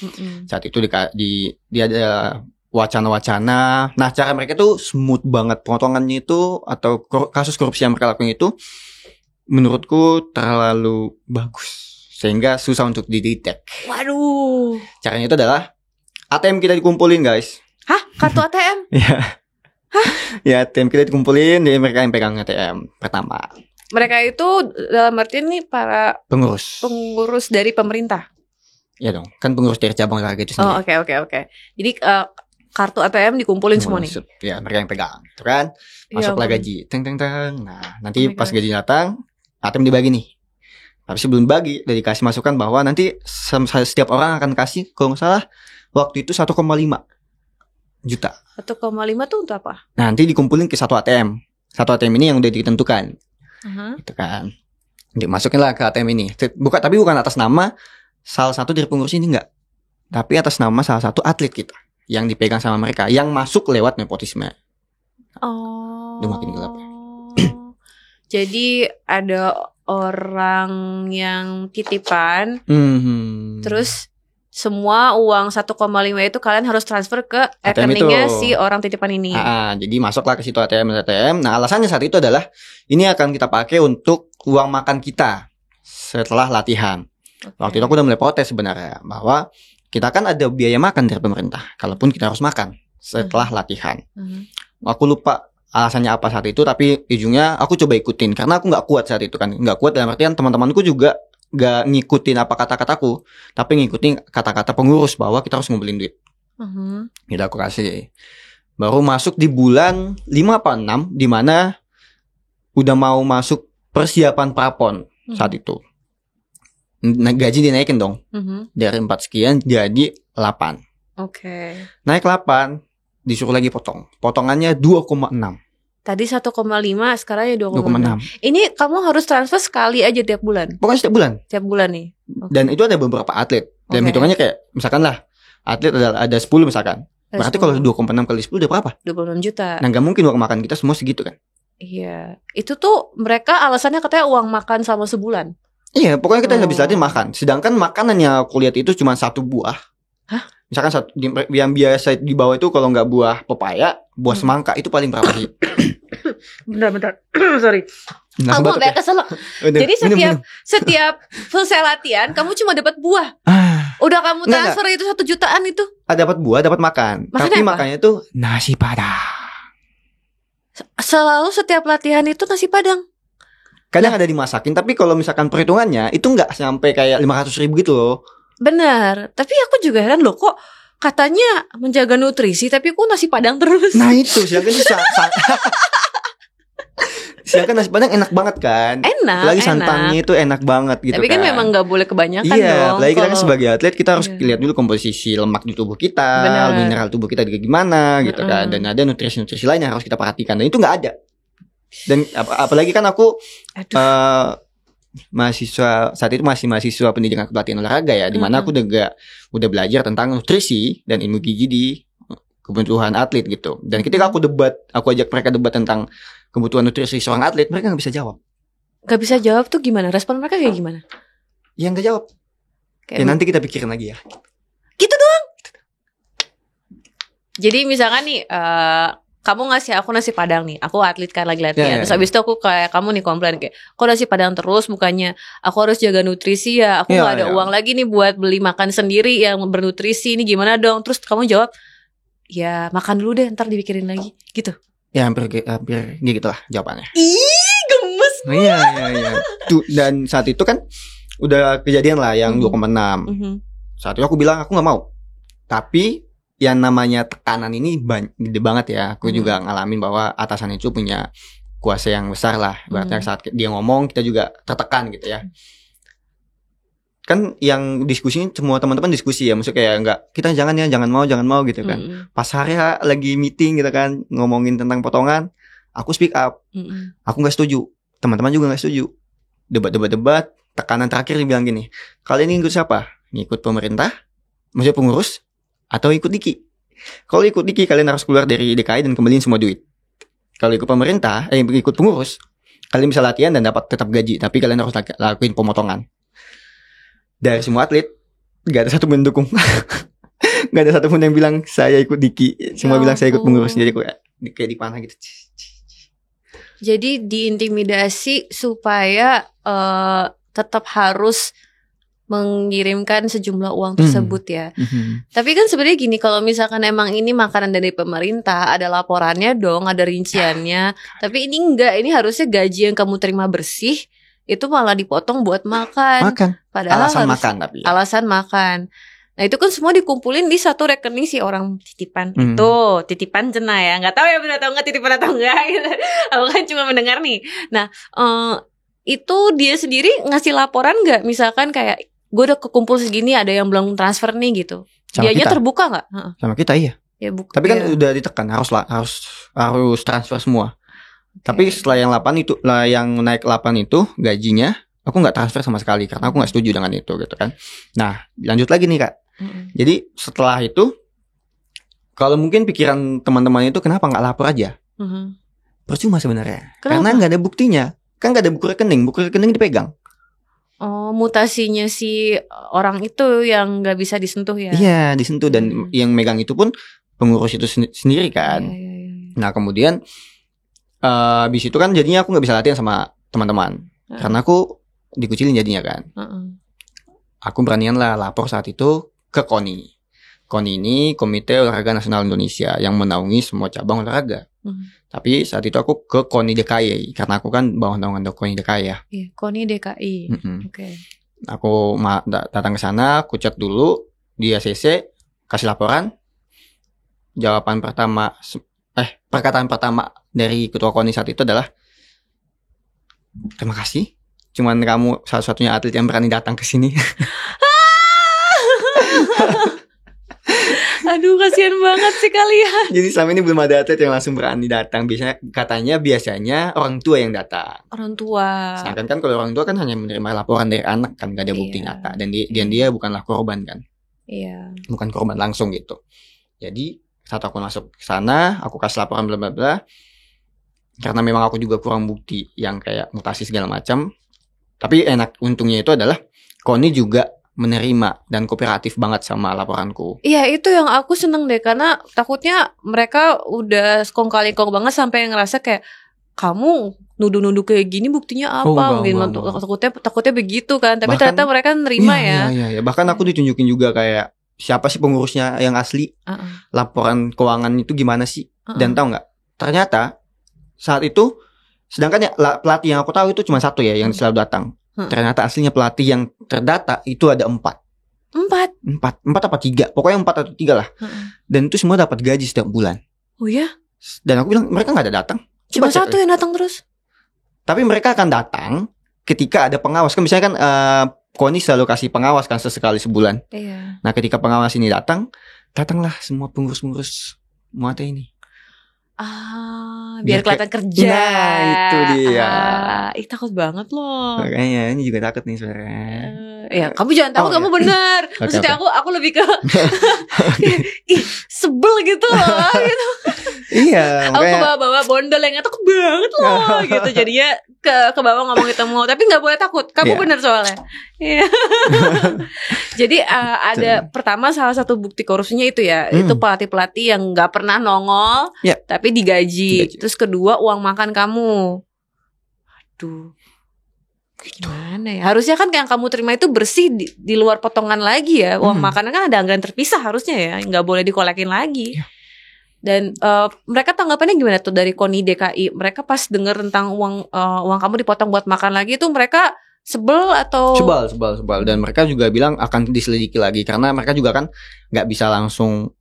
Saat itu dia ada wacana-wacana. Nah, cara mereka tuh smooth banget potongannya itu, atau kasus korupsi yang mereka lakukan itu menurutku terlalu bagus sehingga susah untuk didetek. Waduh. Caranya itu adalah ATM kita dikumpulin, guys. Hah? Kartu ATM? Iya. Hah? Ya, ATM kita dikumpulin, jadi mereka yang pegang ATM pertama. Mereka itu dalam artian nih para pengurus dari pemerintah. Iya dong, kan pengurus dari cabang olahraga itu sendiri. Oh, oke. Jadi kartu ATM dikumpulin semua nih. Ya, mereka yang pegang, itu kan. Masuklah gaji. Teng. Nah, nanti pas gaji datang, ATM dibagi nih. Tapi sebelum bagi, udah dikasih masukan bahwa nanti setiap orang akan kasih, kalau nggak salah, waktu itu 1,5 juta. 1,5 tuh untuk apa? Nah, nanti dikumpulin ke satu ATM. Satu ATM ini yang udah ditentukan. Gitu kan. Dimasukin lah ke ATM ini. Tapi bukan atas nama salah satu dari pengurus ini, enggak. Tapi atas nama salah satu atlet kita yang dipegang sama mereka, yang masuk lewat nepotisme. Udah makin gelap. Jadi ada orang yang titipan, terus semua uang 1,5 itu kalian harus transfer ke rekeningnya si orang titipan ini. Jadi masuklah ke situ ATM. Nah, alasannya saat itu adalah ini akan kita pakai untuk uang makan kita setelah latihan. Waktu itu aku udah mulai protes sebenarnya bahwa kita kan ada biaya makan dari pemerintah, kalaupun kita harus makan setelah latihan. Aku lupa alasannya apa saat itu, tapi ujungnya aku coba ikutin karena aku nggak kuat saat itu kan. Nggak kuat dalam artian teman-temanku juga gak ngikutin apa kata-kataku, tapi ngikutin kata-kata pengurus bahwa kita harus ngumpulin duit. Gitu aku kasih. Baru masuk di bulan 5 apa 6, di mana udah mau masuk persiapan prapon saat itu. Nah, gaji dinaikin dong. Dari 4 sekian jadi 8. Naik 8, disuruh lagi potong. Potongannya 2,6. Tadi 1,5, sekarang ya 2,6. Ini kamu harus transfer sekali aja tiap bulan? Pokoknya setiap bulan. Tiap bulan nih. Dan itu ada beberapa atlet. Dan hitungannya kayak misalkan lah, atlet ada 10 misalkan. Berarti kalau 2,6 kali 10 udah berapa? 26 juta. Nah, gak mungkin uang makan kita semua segitu kan? Iya. Itu tuh mereka alasannya katanya uang makan selama sebulan. Iya, pokoknya kita habis latihan makan. Sedangkan makanan yang aku lihat itu cuma 1 buah. Hah? Misalkan yang biasa di bawah itu kalau nggak buah pepaya, buah semangka itu paling berapa sih? Bentar. Sorry. Aku mau kesel. Jadi setiap selesai latihan kamu cuma dapat buah. Udah kamu transfer itu 1 jutaan itu. Dapat buah, dapat makan. Tapi makannya tuh nasi padang. Selalu setiap latihan itu nasi padang. Kadang ada dimasakin, tapi kalau misalkan perhitungannya itu nggak sampai kayak 500.000 gitu loh. Benar, tapi aku juga heran loh, kok katanya menjaga nutrisi tapi kok nasi padang terus. Nah itu, sedangkan nasi padang enak banget kan. Lagi santannya itu enak banget gitu. Tapi kan memang gak boleh kebanyakan dong. Iya, apalagi kita kan sebagai atlet kita harus lihat dulu komposisi lemak di tubuh kita, mineral tubuh kita gimana gitu kan. Dan ada nutrisi-nutrisi lain yang harus kita perhatikan, dan itu gak ada. Dan apalagi kan aku mahasiswa saat itu masih mahasiswa pendidikan kepelatihan olahraga ya, dimana aku udah belajar tentang nutrisi dan ilmu gizi di kebutuhan atlet gitu. Dan ketika aku ajak mereka debat tentang kebutuhan nutrisi seorang atlet, mereka nggak bisa jawab. Nggak bisa jawab tuh gimana? Respon mereka kayak gimana? Ya nggak jawab. Ya nanti kita pikirin lagi ya. Gitu doang. Jadi misalkan nih kamu ngasih aku nasi padang nih, aku atlet kan lagi latihan. Terus abis itu aku kayak kamu nih komplain kayak, kok nasi padang terus, bukannya aku harus jaga nutrisi ya, aku gak ada uang lagi nih buat beli makan sendiri yang bernutrisi, ini gimana dong? Terus kamu jawab, ya makan dulu deh, ntar dipikirin lagi, gitu. Ya hampir gitu lah jawabannya. Ih, gemes. Iya. Dan saat itu kan udah kejadian lah yang 2,6. Saat itu aku bilang aku gak mau. Tapi yang namanya tekanan ini gede banget ya. Aku juga ngalamin bahwa atasan itu punya kuasa yang besar lah. Berarti saat dia ngomong kita juga tertekan gitu ya. Kan yang diskusinya semua teman-teman diskusi ya. Maksudnya kayak enggak, kita jangan mau gitu kan. Pas hari lagi meeting gitu kan, ngomongin tentang potongan, aku speak up. Aku gak setuju, teman-teman juga gak setuju. Debat, tekanan terakhir dia bilang gini, kalian ini ikut siapa? Ngikut pemerintah? Maksudnya pengurus? Atau ikut Diki? Kalau ikut Diki kalian harus keluar dari DKI dan kembaliin semua duit. Kalau ikut pemerintah, ikut pengurus, kalian bisa latihan dan dapat tetap gaji, tapi kalian harus lakuin pemotongan. Dari semua atlet, gak ada satu mendukung. Gak ada satu pun yang bilang saya ikut Diki. Semua bilang saya ikut pengurus. Jadi kayak dipanah gitu. Jadi diintimidasi supaya tetap harus mengirimkan sejumlah uang tersebut ya. Tapi kan sebenarnya gini, kalau misalkan emang ini makanan dari pemerintah, ada laporannya dong, ada rinciannya. Tapi ini enggak, ini harusnya gaji yang kamu terima bersih itu malah dipotong buat makan. Padahal alasan makan tapi. Alasan makan. Nah itu kan semua dikumpulin di satu rekening si orang titipan itu, titipan Cena ya. Nggak tahu ya benar atau nggak titipan atau enggak gitu. Aku kan cuma mendengar nih. Nah itu dia sendiri ngasih laporan nggak? Misalkan kayak gue udah kekumpul segini, ada yang belum transfer nih gitu. Dianya terbuka nggak? Sama kita iya. Ya, tapi kan udah ditekan harus transfer semua. Tapi setelah yang 8 itu lah, yang naik 8 itu gajinya aku nggak transfer sama sekali karena aku nggak setuju dengan itu gitu kan. Nah lanjut lagi nih Kak. Jadi setelah itu, kalau mungkin pikiran teman-teman itu kenapa nggak lapor aja? Percuma sebenarnya. Karena nggak ada buktinya. Kan nggak ada buku rekening dipegang. Oh, mutasinya si orang itu yang nggak bisa disentuh ya? Iya, disentuh, dan yang megang itu pun pengurus itu sendiri kan. Nah kemudian habis itu kan jadinya aku nggak bisa latihan sama teman-teman karena aku dikucilin jadinya kan. Aku beranian lah lapor saat itu ke KONI. KONI ini Komite Olahraga Nasional Indonesia yang menaungi semua cabang olahraga. Tapi saat itu aku ke KONI DKI karena aku kan bawah naungan KONI DKI ya. Iya, KONI DKI. Oke. Aku datang ke sana, aku chat dulu di ACC, kasih laporan. Jawaban pertama perkataan pertama dari ketua KONI saat itu adalah terima kasih. Cuman kamu satu-satunya atlet yang berani datang ke sini. Aduh, kasihan banget sih kalian. Jadi selama ini belum ada atlet yang langsung berani datang. Biasanya orang tua yang datang. Orang tua. Sedangkan kan kalau orang tua kan hanya menerima laporan dari anak kan, gak ada bukti nyata. Dan dia bukanlah korban kan. Iya. Bukan korban langsung gitu. Jadi saat aku masuk ke sana, aku kasih laporan bla bla bla. Karena memang aku juga kurang bukti yang kayak mutasi segala macam. Tapi untungnya itu adalah KONI juga menerima dan kooperatif banget sama laporanku. Iya, itu yang aku seneng deh, karena takutnya mereka udah kong kali kong banget sampai ngerasa kayak kamu nuduh-nuduh kayak gini buktinya apa? Takutnya begitu kan. Tapi bahkan, ternyata mereka nerima ya. Iya. Bahkan aku ditunjukin juga kayak siapa sih pengurusnya yang asli, laporan keuangan itu gimana sih? Dan tahu nggak? Ternyata saat itu, sedangkan ya pelatih yang aku tahu itu cuma satu ya yang selalu datang. Ternyata aslinya pelatih yang terdata itu ada 4 apa 3, pokoknya 4 atau 3 lah. Dan itu semua dapat gaji setiap bulan. Oh ya? Dan aku bilang mereka nggak ada datang. Cuma satu yang datang terus. Tapi mereka akan datang ketika ada pengawas. Kan misalnya kan KONI selalu kasih pengawas kan sesekali sebulan. Iya. Nah ketika pengawas ini datanglah semua pengurus-pengurus Muay Thai ini. Biar kelihatan kerja. Nah itu dia. Takut banget loh. Makanya ini juga takut nih sebenarnya. Ya kamu jangan takut, kamu benar. Maksudnya aku lebih ke sebel gitu loh gitu. Iya. Aku bawa bondol yang takut banget loh gitu. Jadinya ke bawah ngomong ketemu. Tapi gak boleh takut, kamu benar soalnya. Iya. Jadi ada pertama salah satu bukti korupsinya itu ya, itu pelatih-pelatih yang gak pernah nongol, tapi digaji. Terus kedua uang makan kamu. Aduh, gimana ya? Harusnya kan yang kamu terima itu bersih di luar potongan lagi ya. Uang makanan kan ada anggaran terpisah harusnya ya, nggak boleh dikolekin lagi. Dan mereka tanggapannya gimana tuh dari KONI DKI? Mereka pas dengar tentang uang kamu dipotong buat makan lagi itu mereka sebel atau? Sebel. Dan mereka juga bilang akan diselidiki lagi karena mereka juga kan nggak bisa langsung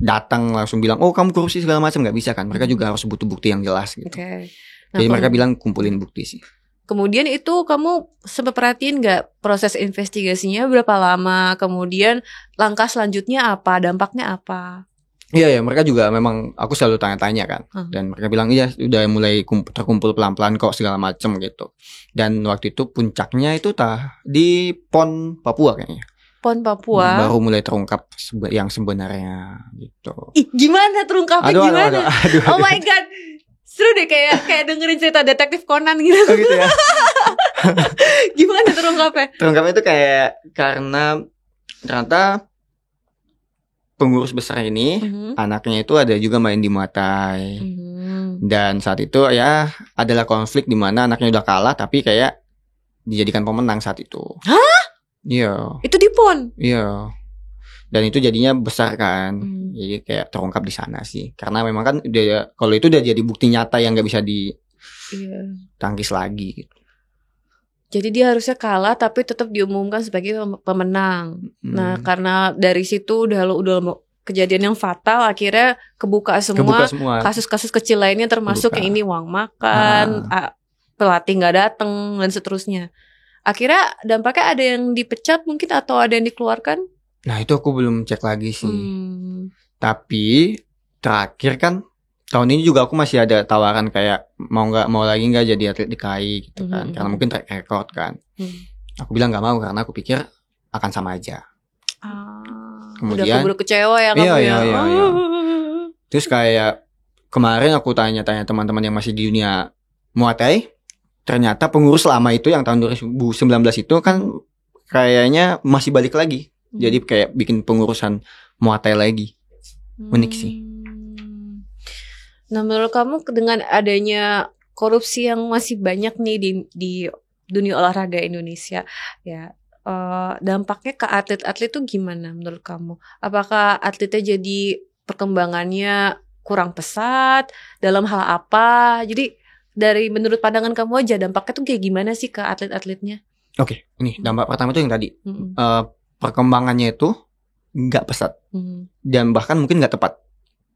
datang langsung bilang oh kamu korupsi segala macam, nggak bisa kan. Mereka juga harus butuh bukti yang jelas gitu. Nah, jadi mereka bilang kumpulin bukti sih. Kemudian itu kamu sempat perhatiin nggak proses investigasinya berapa lama? Kemudian langkah selanjutnya apa? Dampaknya apa? Iya mereka juga memang aku selalu tanya-tanya kan. Dan mereka bilang iya udah mulai terkumpul pelan-pelan kok segala macam gitu. Dan waktu itu puncaknya itu di PON Papua kayaknya. PON Papua baru mulai terungkap yang sebenarnya gitu. Gimana terungkapnya gimana? Aduh. Oh my god. Seru deh kayak dengerin cerita detektif Conan gitu. Oh gitu ya. Gimana terungkapnya? Terungkapnya itu kayak karena ternyata pengurus besar ini anaknya itu ada juga main di Muay Thai. Dan saat itu ya adalah konflik di mana anaknya udah kalah tapi kayak dijadikan pemenang saat itu. Hah? Iya. Itu di PON? Iya. Dan itu jadinya besar kan. Jadi kayak terungkap di sana sih. Karena memang kan kalau itu udah jadi bukti nyata yang gak bisa ditangkis lagi gitu. Jadi dia harusnya kalah tapi tetap diumumkan sebagai pemenang. Nah, karena dari situ udah kejadian yang fatal, akhirnya kebuka semua. Kasus-kasus kecil lainnya termasuk yang ini uang makan, pelatih nggak datang dan seterusnya. Akhirnya dampaknya ada yang dipecat mungkin atau ada yang dikeluarkan? Nah itu aku belum cek lagi sih. Tapi terakhir kan tahun ini juga aku masih ada tawaran kayak mau lagi nggak jadi atlet DKI gitu kan, karena mungkin track record kan. Aku bilang nggak mau karena aku pikir akan sama aja. Udah Kemudian keburu kecewa ya kamu iya. Terus kayak kemarin aku tanya-tanya teman-teman yang masih di dunia Muay Thai, ternyata pengurus lama itu yang tahun 2019 itu kan kayaknya masih balik lagi. Jadi kayak bikin pengurusan Muay Thai lagi. Unik sih. Nah menurut kamu dengan adanya korupsi yang masih banyak nih di dunia olahraga Indonesia ya, dampaknya ke atlet-atlet tuh gimana menurut kamu? Apakah atletnya jadi perkembangannya kurang pesat dalam hal apa? Jadi dari menurut pandangan kamu aja dampaknya tuh kayak gimana sih ke atlet-atletnya? Oke, ini dampak pertama tuh yang tadi. Perkembangannya itu nggak pesat dan bahkan mungkin nggak tepat.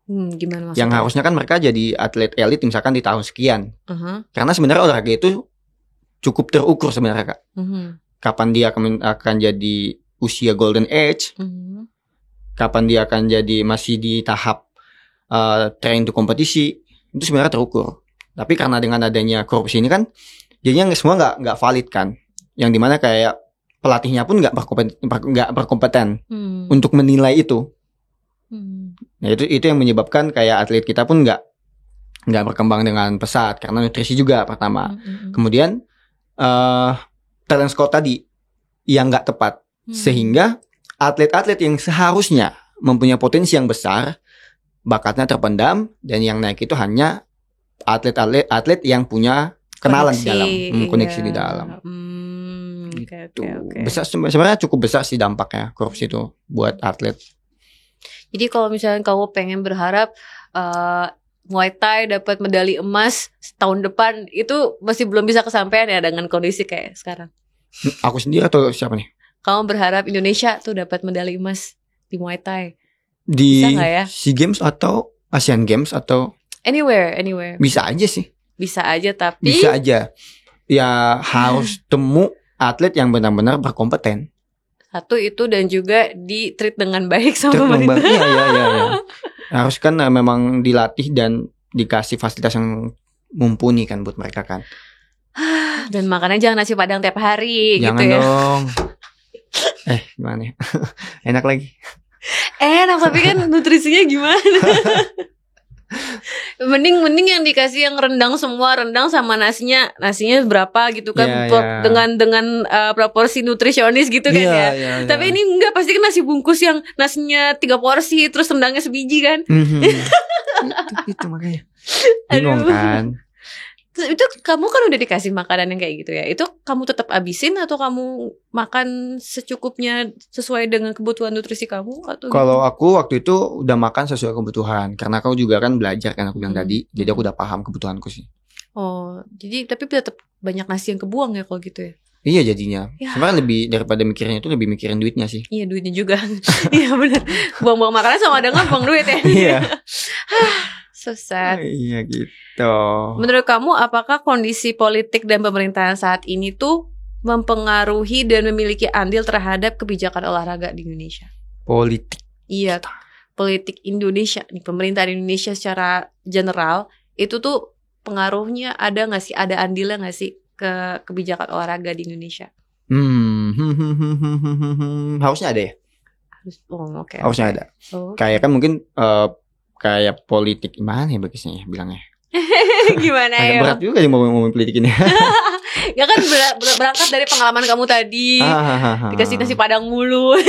Gimana maksudnya? Yang harusnya kan mereka jadi atlet elit misalkan di tahun sekian. Karena sebenarnya olahraga itu cukup terukur sebenarnya Kak. Kapan dia akan jadi usia golden age, kapan dia akan jadi masih di tahap training to kompetisi, itu sebenarnya terukur. Tapi karena dengan adanya korupsi ini kan, jadinya semua nggak valid kan. Yang dimana kayak pelatihnya pun nggak berkompeten untuk menilai itu. Nah itu yang menyebabkan kayak atlet kita pun nggak berkembang dengan pesat karena nutrisi juga pertama. Kemudian talent scout tadi yang nggak tepat, sehingga atlet-atlet yang seharusnya mempunyai potensi yang besar bakatnya terpendam, dan yang naik itu hanya atlet yang punya kenalan di dalam, koneksi di dalam. Okay. Besar sebenarnya, cukup besar sih dampaknya korupsi itu buat atlet. Jadi kalau misalnya kamu pengen berharap Muay Thai dapat medali emas tahun depan, itu masih belum bisa kesampaian ya dengan kondisi kayak sekarang? Aku sendiri atau siapa nih? Kamu berharap Indonesia tuh dapat medali emas di Muay Thai di ya? SEA Games atau Asian Games atau anywhere? Bisa aja sih. Bisa aja, tapi bisa aja. Ya harus temu atlet yang benar-benar berkompeten. Satu itu, dan juga di treat dengan baik sama pemerintah. Iya. Harus kan memang dilatih dan dikasih fasilitas yang mumpuni kan buat mereka kan. Dan makannya jangan nasi padang tiap hari. Jangan gitu ya. Dong. Gimana ya? Enak lagi. Enak, tapi kan nutrisinya gimana? Mending yang dikasih yang rendang sama nasinya berapa gitu kan, dengan proporsi nutrisionis gitu kan ya. Tapi ini enggak, pasti kan nasi bungkus yang nasinya 3 porsi terus rendangnya sebiji kan. Itu makanya bingung kan. Itu kamu kan udah dikasih makanan yang kayak gitu ya, itu kamu tetap abisin atau kamu makan secukupnya sesuai dengan kebutuhan nutrisi kamu? Atau kalau aku waktu itu udah makan sesuai kebutuhan, karena aku juga kan belajar kan aku bilang tadi, jadi aku udah paham kebutuhanku sih. Oh, jadi tapi tetap banyak nasi yang kebuang ya kalau gitu ya? Iya jadinya. Sebenarnya lebih daripada mikirnya itu lebih mikirin duitnya sih. Iya, duitnya juga. Iya benar. Buang-buang makanan sama dengan buang duit ya. Iya. Susah. Iya gitu. Menurut kamu, apakah kondisi politik dan pemerintahan saat ini tuh mempengaruhi dan memiliki andil terhadap kebijakan olahraga di Indonesia? Politik. Iya, politik Indonesia nih, pemerintahan Indonesia secara general itu tuh pengaruhnya ada nggak sih? Ada andilnya nggak sih ke kebijakan olahraga di Indonesia? Harusnya ada ya. Okay. Harusnya ada. Kayak kan mungkin kayak politik gimana ya bagusnya ya bilangnya. Gimana ya? Agak berat juga sih ngomong politik ini. Ya kan berangkat dari pengalaman kamu tadi. Dikasih nasi padang mulu.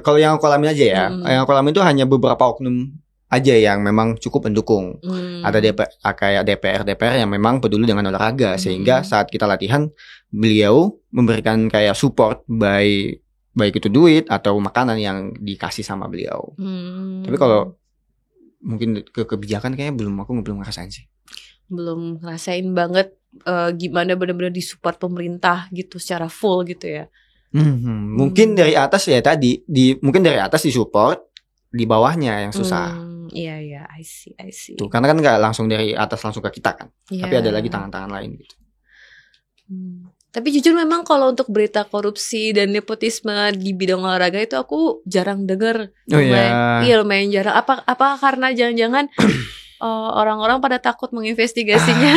Kalau yang aku alamin aja ya, yang aku alamin itu hanya beberapa oknum aja yang memang cukup mendukung. Ada DPR yang memang peduli dengan olahraga, sehingga saat kita latihan beliau memberikan kayak support baik itu duit atau makanan yang dikasih sama beliau. Tapi kalau mungkin kebijakan kayaknya belum ngerasain sih. Belum ngerasain banget gimana benar-benar disupport pemerintah gitu secara full gitu ya. Mungkin dari atas ya tadi, mungkin dari atas disupport, di bawahnya yang susah. Iya, I see. Tuh, karena kan nggak langsung dari atas langsung ke kita kan. Tapi ada lagi tangan-tangan lain gitu. Tapi jujur memang kalau untuk berita korupsi dan nepotisme di bidang olahraga itu aku jarang dengar. Lumayan jarang. Apa karena jangan-jangan orang-orang pada takut menginvestigasinya?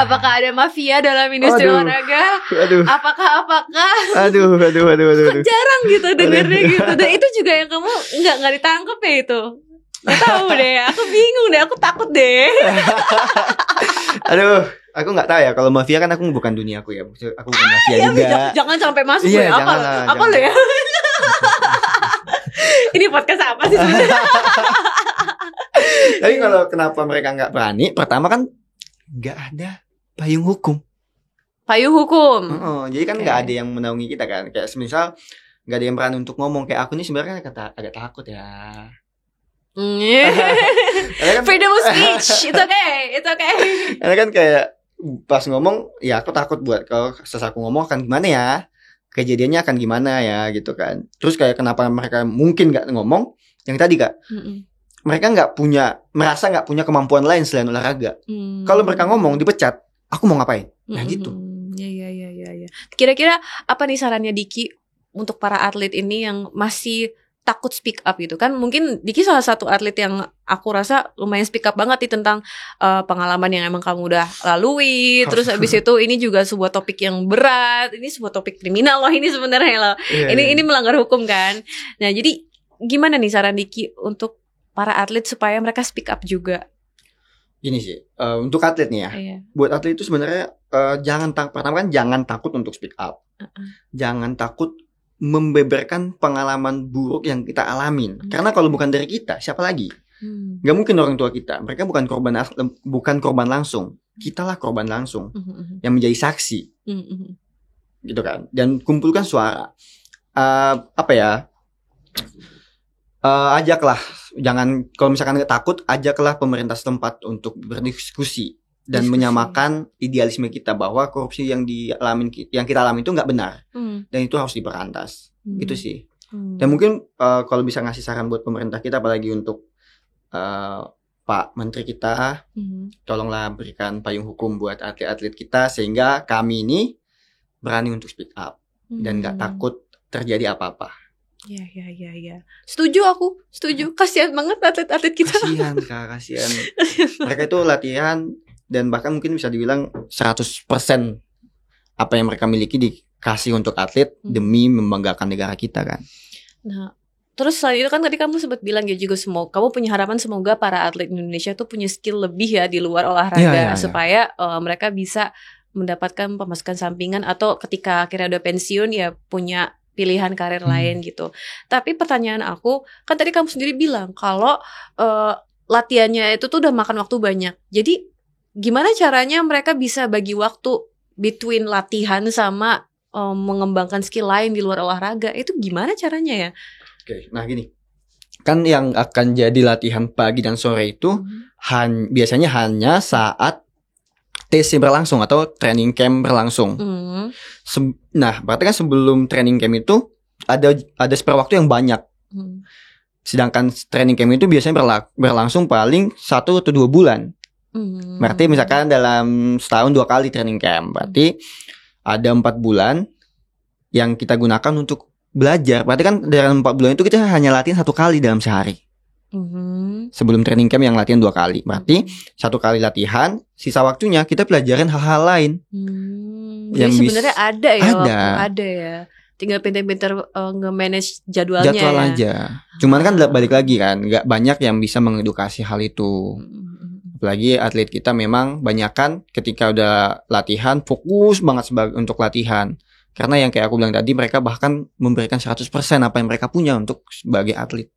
Apakah ada mafia dalam industri olahraga? Apakah? Aduh. Jarang gitu dengarnya gitu. Dan itu juga yang kamu nggak ditangkap ya itu. Nggak tahu deh. Aku bingung deh. Aku takut deh. Aduh. Aku nggak tahu ya, kalau mafia kan aku bukan dunia aku ya. Aku bukan mafia juga. Jangan sampai masuk ya. Apa lo ya? Ini podcast apa sih sebenarnya? Tapi kalau kenapa mereka nggak berani? Pertama kan nggak ada payung hukum. Jadi kan nggak ada yang menaungi kita kan. Kayak semisal nggak ada yang berani untuk ngomong. Kayak aku nih sebenarnya agak takut ya. Freedom of speech, it's okay. Karena kan kayak pas ngomong, ya aku takut buat kalau sesaku ngomong akan gimana ya. kejadiannya akan gimana ya gitu kan. Terus kayak kenapa mereka mungkin nggak ngomong yang tadi Kak, mereka merasa nggak punya kemampuan lain selain olahraga. Kalau mereka ngomong dipecat, aku mau ngapain? Nah gitu. Ya. Kira-kira apa nih sarannya Diki untuk para atlet ini yang masih takut speak up gitu kan? Mungkin Diki salah satu atlet yang aku rasa lumayan speak up banget nih tentang pengalaman yang emang kamu udah lalui. Terus habis itu ini juga sebuah topik yang berat. Ini sebuah topik kriminal loh ini sebenarnya loh. Ini melanggar hukum kan. Nah jadi gimana nih saran Diki untuk para atlet supaya mereka speak up juga? Gini sih, untuk atlet nih ya. Buat atlet itu sebenarnya pertama kan jangan takut untuk speak up. Jangan takut membeberkan pengalaman buruk yang kita alamin. Karena kalau bukan dari kita, siapa lagi? Gak mungkin orang tua kita. Mereka bukan korban langsung. Kitalah korban langsung yang menjadi saksi, gitu kan. Dan kumpulkan suara. Ajaklah, kalau misalkan nggak takut, ajaklah pemerintah setempat untuk berdiskusi dan menyamakan idealisme kita bahwa korupsi yang kita alami itu nggak benar dan itu harus diberantas. Gitu sih. Dan mungkin kalau bisa ngasih saran buat pemerintah kita, apalagi untuk Pak Menteri kita, tolonglah berikan payung hukum buat atlet-atlet kita sehingga kami ini berani untuk speak up dan nggak takut terjadi apa-apa. Ya. Setuju. Kasihan banget atlet-atlet kita. Kasihan. Mereka itu latihan dan bahkan mungkin bisa dibilang 100% apa yang mereka miliki dikasih untuk atlet demi membanggakan negara kita kan. Nah, terus selain itu kan tadi kamu sempat bilang ya juga kamu punya harapan semoga para atlet Indonesia tuh punya skill lebih ya di luar olahraga supaya mereka bisa mendapatkan pemasukan sampingan atau ketika akhirnya udah pensiun ya punya pilihan karir lain gitu. Tapi pertanyaan aku, kan tadi kamu sendiri bilang kalau latihannya itu tuh udah makan waktu banyak. Jadi gimana caranya mereka bisa bagi waktu between latihan sama mengembangkan skill lain di luar olahraga? Itu gimana caranya ya? Oke, nah gini. Kan yang akan jadi latihan pagi dan sore itu biasanya hanya saat TC berlangsung atau training camp berlangsung. Nah, berarti kan sebelum training camp itu ada spare waktu yang banyak. Sedangkan training camp itu biasanya berlangsung paling 1 atau 2 bulan. Berarti misalkan dalam setahun 2 kali training camp. Berarti ada 4 bulan yang kita gunakan untuk belajar. Berarti kan dalam 4 bulan itu kita hanya latihan 1 kali dalam sehari. Sebelum training camp yang latihan 2 kali. Berarti 1 kali latihan, sisa waktunya kita pelajarin hal-hal lain. Jadi sebenarnya ada ya. Tinggal pintar-pintar nge-manage jadwalnya Jadwal aja. Cuman kan balik lagi kan, gak banyak yang bisa mengedukasi hal itu. Apalagi atlet kita memang banyakan ketika udah latihan fokus banget untuk latihan. Karena yang kayak aku bilang tadi, mereka bahkan memberikan 100% apa yang mereka punya untuk sebagai atlet.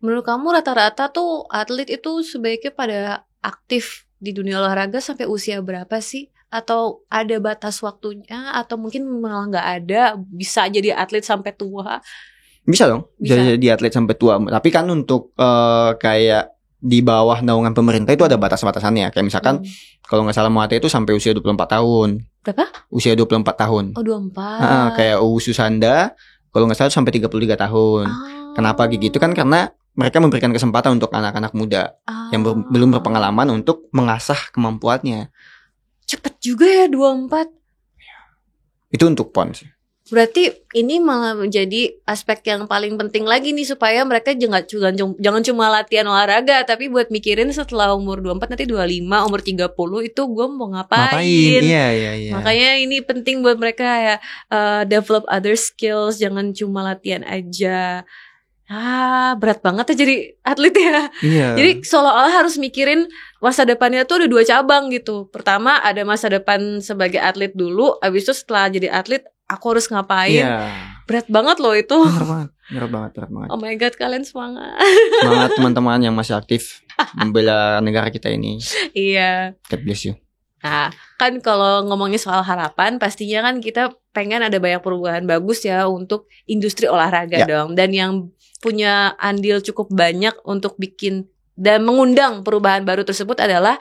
Menurut kamu rata-rata tuh atlet itu sebaiknya pada aktif di dunia olahraga sampai usia berapa sih? Atau ada batas waktunya? Atau mungkin malah nggak ada, bisa jadi atlet sampai tua? Bisa dong, bisa jadi atlet sampai tua. Tapi kan untuk kayak di bawah naungan pemerintah itu ada batas-batasannya. Kayak misalkan kalau nggak salah Muate itu sampai usia 24 tahun. Berapa? Usia 24 tahun. Oh 24. Kayak Susanda kalau nggak salah sampai 33 tahun. Kenapa gitu kan? Karena mereka memberikan kesempatan untuk anak-anak muda yang belum berpengalaman untuk mengasah kemampuannya. Cepet juga ya 24. Itu untuk PON sih. Berarti ini malah menjadi aspek yang paling penting lagi nih supaya mereka jangan cuma latihan olahraga tapi buat mikirin setelah umur 24 nanti 25, umur 30 itu gue mau ngapain. Iya. Makanya ini penting buat mereka ya develop other skills, jangan cuma latihan aja. Berat banget ya jadi atlet ya. Jadi seolah-olah harus mikirin masa depannya tuh ada 2 cabang gitu. Pertama ada masa depan sebagai atlet dulu, habis itu setelah jadi atlet aku harus ngapain. Berat banget loh itu. Berat banget. Oh my god, kalian semangat. Semangat teman-teman yang masih aktif membela negara kita ini. Iya. God bless you. Nah, kan kalau ngomongin soal harapan, pastinya kan kita pengen ada banyak perubahan bagus ya untuk industri olahraga dong. Dan yang punya andil cukup banyak untuk bikin dan mengundang perubahan baru tersebut adalah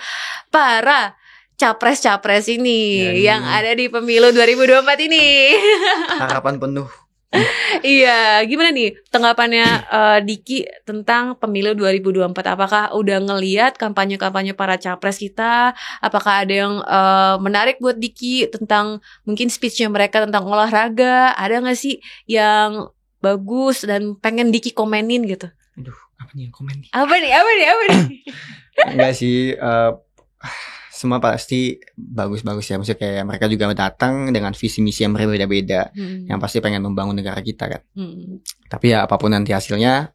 para capres-capres ini yang ada di pemilu 2024 ini. Harapan penuh. Iya, gimana nih tanggapannya Diki tentang pemilu 2024? Apakah udah ngelihat kampanye-kampanye para capres kita? Apakah ada yang menarik buat Diki tentang mungkin speech-nya mereka tentang olahraga? Ada nggak sih yang bagus dan pengen Diki komenin gitu? Aduh, apa nih yang komen nih? Apa nih? Enggak sih, semua pasti bagus-bagus ya. Maksudnya kayak mereka juga datang dengan visi misi yang berbeda-beda, yang pasti pengen membangun negara kita kan. Tapi ya apapun nanti hasilnya,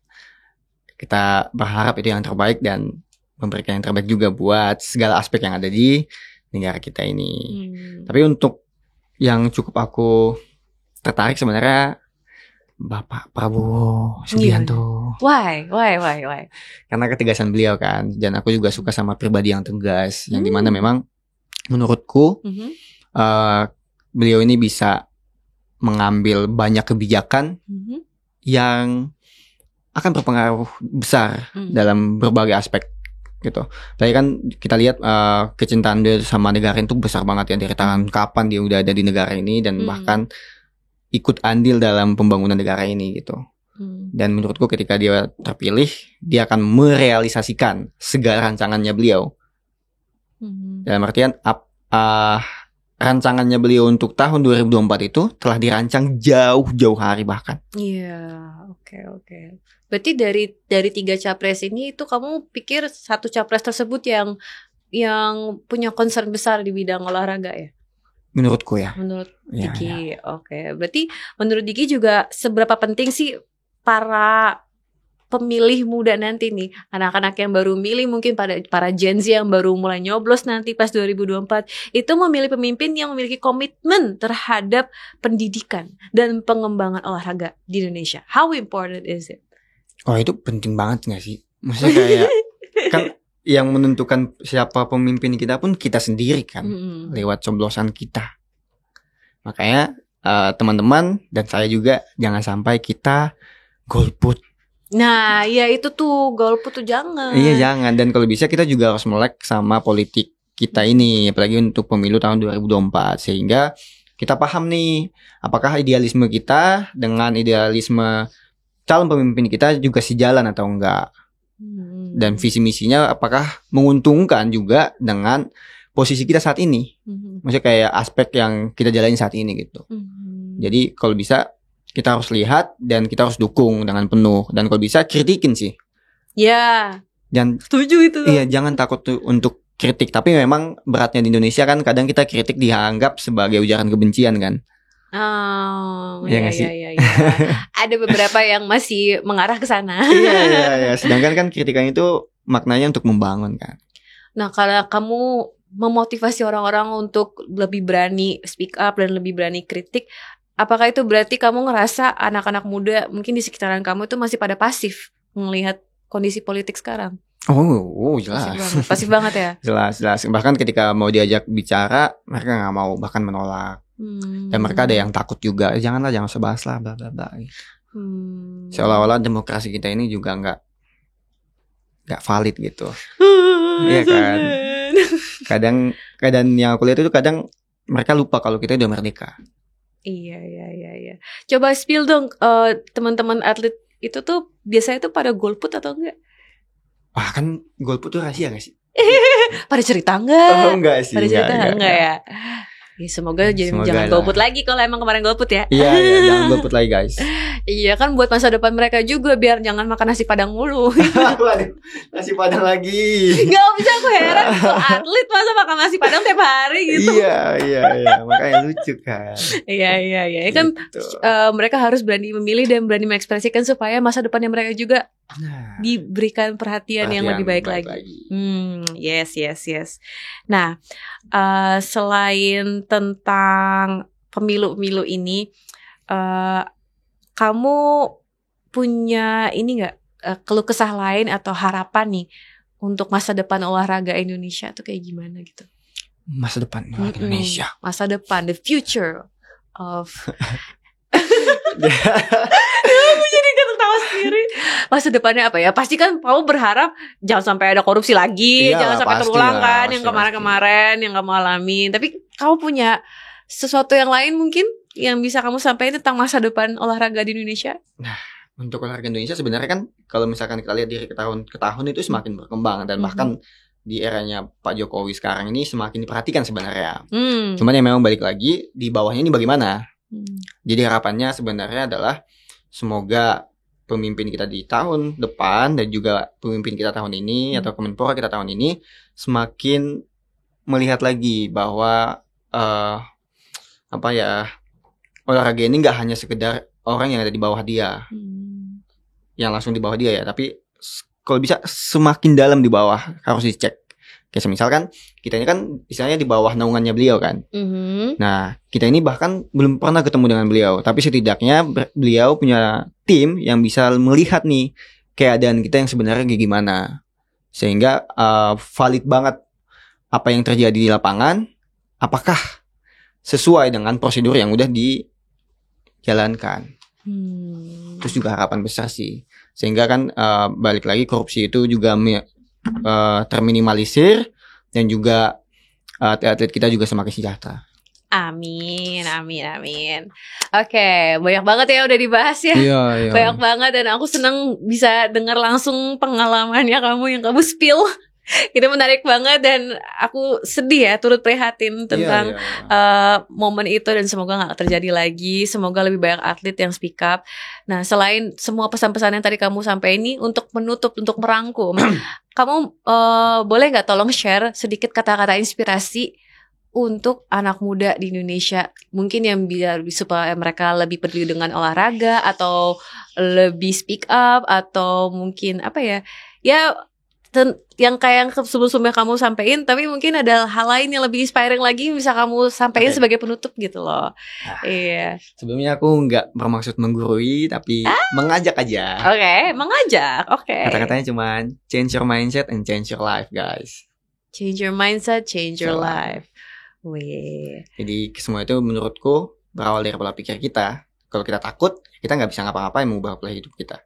kita berharap itu yang terbaik dan memberikan yang terbaik juga buat segala aspek yang ada di negara kita ini. Tapi untuk yang cukup aku tertarik sebenarnya Bapak Prabowo Subianto. Why? Karena ketegasan beliau kan, dan aku juga suka sama pribadi yang tegas, yang dimana memang menurutku beliau ini bisa mengambil banyak kebijakan yang akan berpengaruh besar dalam berbagai aspek gitu. Tadi kan kita lihat kecintaan dia sama negara itu besar banget ya, dari tangan kapan dia udah ada di negara ini dan bahkan ikut andil dalam pembangunan negara ini gitu. Dan menurutku ketika dia terpilih, dia akan merealisasikan segala rancangannya beliau. Dalam artian rancangannya beliau untuk tahun 2024 itu telah dirancang jauh-jauh hari bahkan. Iya, oke. Berarti dari 3 capres ini itu kamu pikir satu capres tersebut yang punya concern besar di bidang olahraga ya? Menurutku ya. Menurut Diki, oke. Berarti menurut Diki juga seberapa penting sih para pemilih muda nanti nih, anak-anak yang baru milih, mungkin para Gen Z yang baru mulai nyoblos nanti pas 2024, itu memilih pemimpin yang memiliki komitmen terhadap pendidikan dan pengembangan olahraga di Indonesia. How important is it? Oh, itu penting banget gak sih? Maksudnya kayak kan yang menentukan siapa pemimpin kita pun kita sendiri kan, lewat coblosan kita. Makanya teman-teman dan saya juga jangan sampai kita golput. Nah, ya itu tuh golput tuh jangan. Iya jangan, dan kalau bisa kita juga harus melek sama politik kita ini, apalagi untuk pemilu tahun 2024, sehingga kita paham nih apakah idealisme kita dengan idealisme calon pemimpin kita juga sejalan atau enggak. Dan visi misinya apakah menguntungkan juga dengan posisi kita saat ini. Maksudnya kayak aspek yang kita jalani saat ini gitu. Jadi kalau bisa kita harus lihat dan kita harus dukung dengan penuh, dan kalau bisa kritikin sih. Ya. Dan setuju itu. Iya, jangan takut untuk kritik. Tapi memang beratnya di Indonesia kan kadang kita kritik dianggap sebagai ujaran kebencian kan. Oh, iya. Ada beberapa yang masih mengarah ke sana. Iya. Sedangkan kan kritikan itu maknanya untuk membangun kan. Nah, kalau kamu memotivasi orang-orang untuk lebih berani speak up dan lebih berani kritik, apakah itu berarti kamu ngerasa anak-anak muda mungkin di sekitaran kamu itu masih pada pasif melihat kondisi politik sekarang? Oh jelas. Pasif banget ya. Jelas. Bahkan ketika mau diajak bicara, mereka nggak mau, bahkan menolak. Dan mereka ada yang takut juga. Jangan usah bahas lah, bla bla bla. Seolah-olah demokrasi kita ini juga nggak valid gitu. Iya kan. Kadang yang aku lihat itu kadang mereka lupa kalau kita udah merdeka. Iya. Coba spill dong, teman-teman atlet itu tuh biasanya tuh pada golput atau enggak? Wah, kan golput tuh rahasia gak sih? Pada cerita enggak? Oh enggak sih. Pada cerita enggak ya? Ya, semoga jangan golput lagi kalau emang kemarin golput ya. Iya, jangan golput lagi guys. Iya kan, buat masa depan mereka juga, biar jangan makan nasi padang mulu. Waduh, nasi padang lagi. Gak bisa, aku heran tuh atlet masa makan nasi padang tiap hari gitu. Iya, makanya lucu kan. Iya. Kan mereka harus berani memilih dan berani mengekspresikan supaya masa depannya mereka juga diberikan perhatian yang lebih baik lagi. Yes. Nah, selain tentang pemilu ini, kamu punya ini nggak keluh kesah lain atau harapan nih untuk masa depan olahraga Indonesia tuh kayak gimana gitu? Masa depan Indonesia. Masa depan, the future of. Aku jadi ketawa sendiri. masa depannya apa ya? Pasti kan kamu berharap jangan sampai ada korupsi lagi, jangan sampai terulang kan yang kemarin-kemarin yang kamu alamin. Tapi kamu punya sesuatu yang lain mungkin yang bisa kamu sampaikan tentang masa depan olahraga di Indonesia? Nah, untuk olahraga Indonesia sebenarnya kan kalau misalkan kita lihat dari tahun ke tahun itu semakin berkembang dan bahkan di eranya Pak Jokowi sekarang ini semakin diperhatikan sebenarnya. Cuman yang memang balik lagi di bawahnya ini bagaimana? Jadi harapannya sebenarnya adalah semoga pemimpin kita di tahun depan dan juga pemimpin kita tahun ini atau Kemenpora kita tahun ini semakin melihat lagi bahwa olahraga ini nggak hanya sekedar orang yang ada di bawah dia, yang langsung di bawah dia ya, tapi kalau bisa semakin dalam di bawah harus dicek. Kayak misalkan kita ini kan misalnya di bawah naungannya beliau kan. Nah, kita ini bahkan belum pernah ketemu dengan beliau, tapi setidaknya beliau punya tim yang bisa melihat nih keadaan kita yang sebenarnya kayak gimana. Sehingga valid banget apa yang terjadi di lapangan, apakah sesuai dengan prosedur yang udah dijalankan. Terus juga harapan besar sih. Sehingga kan balik lagi korupsi itu juga terminimalisir dan juga atlet kita juga semakin sejahtera. Amin. Oke, banyak banget ya udah dibahas ya. Iya. Banyak banget dan aku senang bisa dengar langsung pengalamannya kamu yang kamu spill. Itu menarik banget dan aku sedih ya, turut prihatin tentang momen itu dan semoga gak terjadi lagi. Semoga lebih banyak atlet yang speak up. Nah, selain semua pesan-pesan yang tadi kamu sampaikan ini, untuk menutup, untuk merangkum, kamu boleh gak tolong share sedikit kata-kata inspirasi untuk anak muda di Indonesia? Mungkin yang biar supaya mereka lebih peduli dengan olahraga atau lebih speak up, atau mungkin apa ya yang kayak yang sebelum-sebelumnya kamu sampaikan, tapi mungkin ada hal lain yang lebih inspiring lagi bisa kamu sampaikan sebagai penutup gitu loh. Iya. Sebelumnya aku nggak bermaksud menggurui, tapi mengajak aja. Mengajak. Kata-katanya cuma change your mindset and change your life, guys. Change your mindset, change your life. Wih. Jadi semua itu menurutku berawal dari pola pikir kita. Kalau kita takut, kita nggak bisa ngapa-ngapain mengubah pola hidup kita.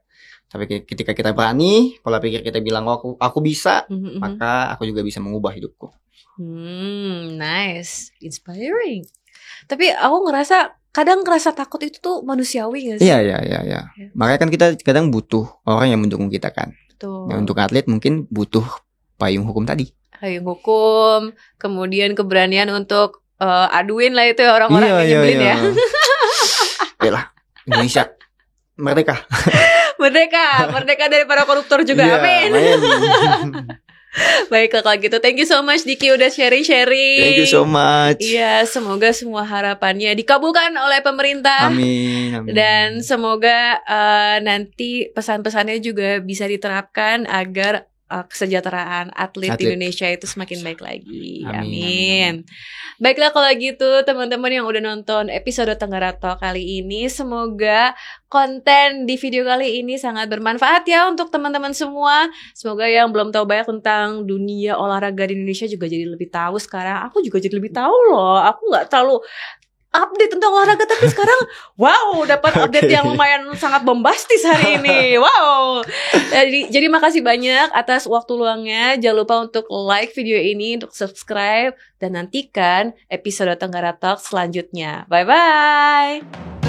Tapi ketika kita berani, pola pikir kita bilang aku bisa, maka aku juga bisa mengubah hidupku. Nice, inspiring. Tapi aku kadang ngerasa takut itu tuh manusiawi gak sih? Iya. Makanya kan kita kadang butuh orang yang mendukung kita kan. Betul. Ya, untuk atlet mungkin butuh payung hukum tadi. Payung hukum, kemudian keberanian untuk aduin lah itu orang-orang yang nyebelin ya. Yalah, Indonesia merdeka. Merdeka dari para koruptor juga. Amin. Baiklah kalau gitu, thank you so much Diki udah sharing-sharing. Thank you so much. Iya, semoga semua harapannya dikabulkan oleh pemerintah. Amin. Dan semoga nanti pesan-pesannya juga bisa diterapkan agar kesejahteraan atlet di Indonesia itu semakin baik lagi. Amin. Baiklah kalau gitu teman-teman yang udah nonton episode Tenggara Talk kali ini, semoga konten di video kali ini sangat bermanfaat ya untuk teman-teman semua. Semoga yang belum tahu banyak tentang dunia olahraga di Indonesia juga jadi lebih tahu sekarang. Aku juga jadi lebih tahu loh. Aku nggak terlalu update tentang olahraga, tapi sekarang dapat update yang lumayan sangat bombastis hari ini. Jadi makasih banyak atas waktu luangnya. Jangan lupa untuk like video ini, untuk subscribe, dan nantikan episode Tenggara Talk selanjutnya. Bye bye.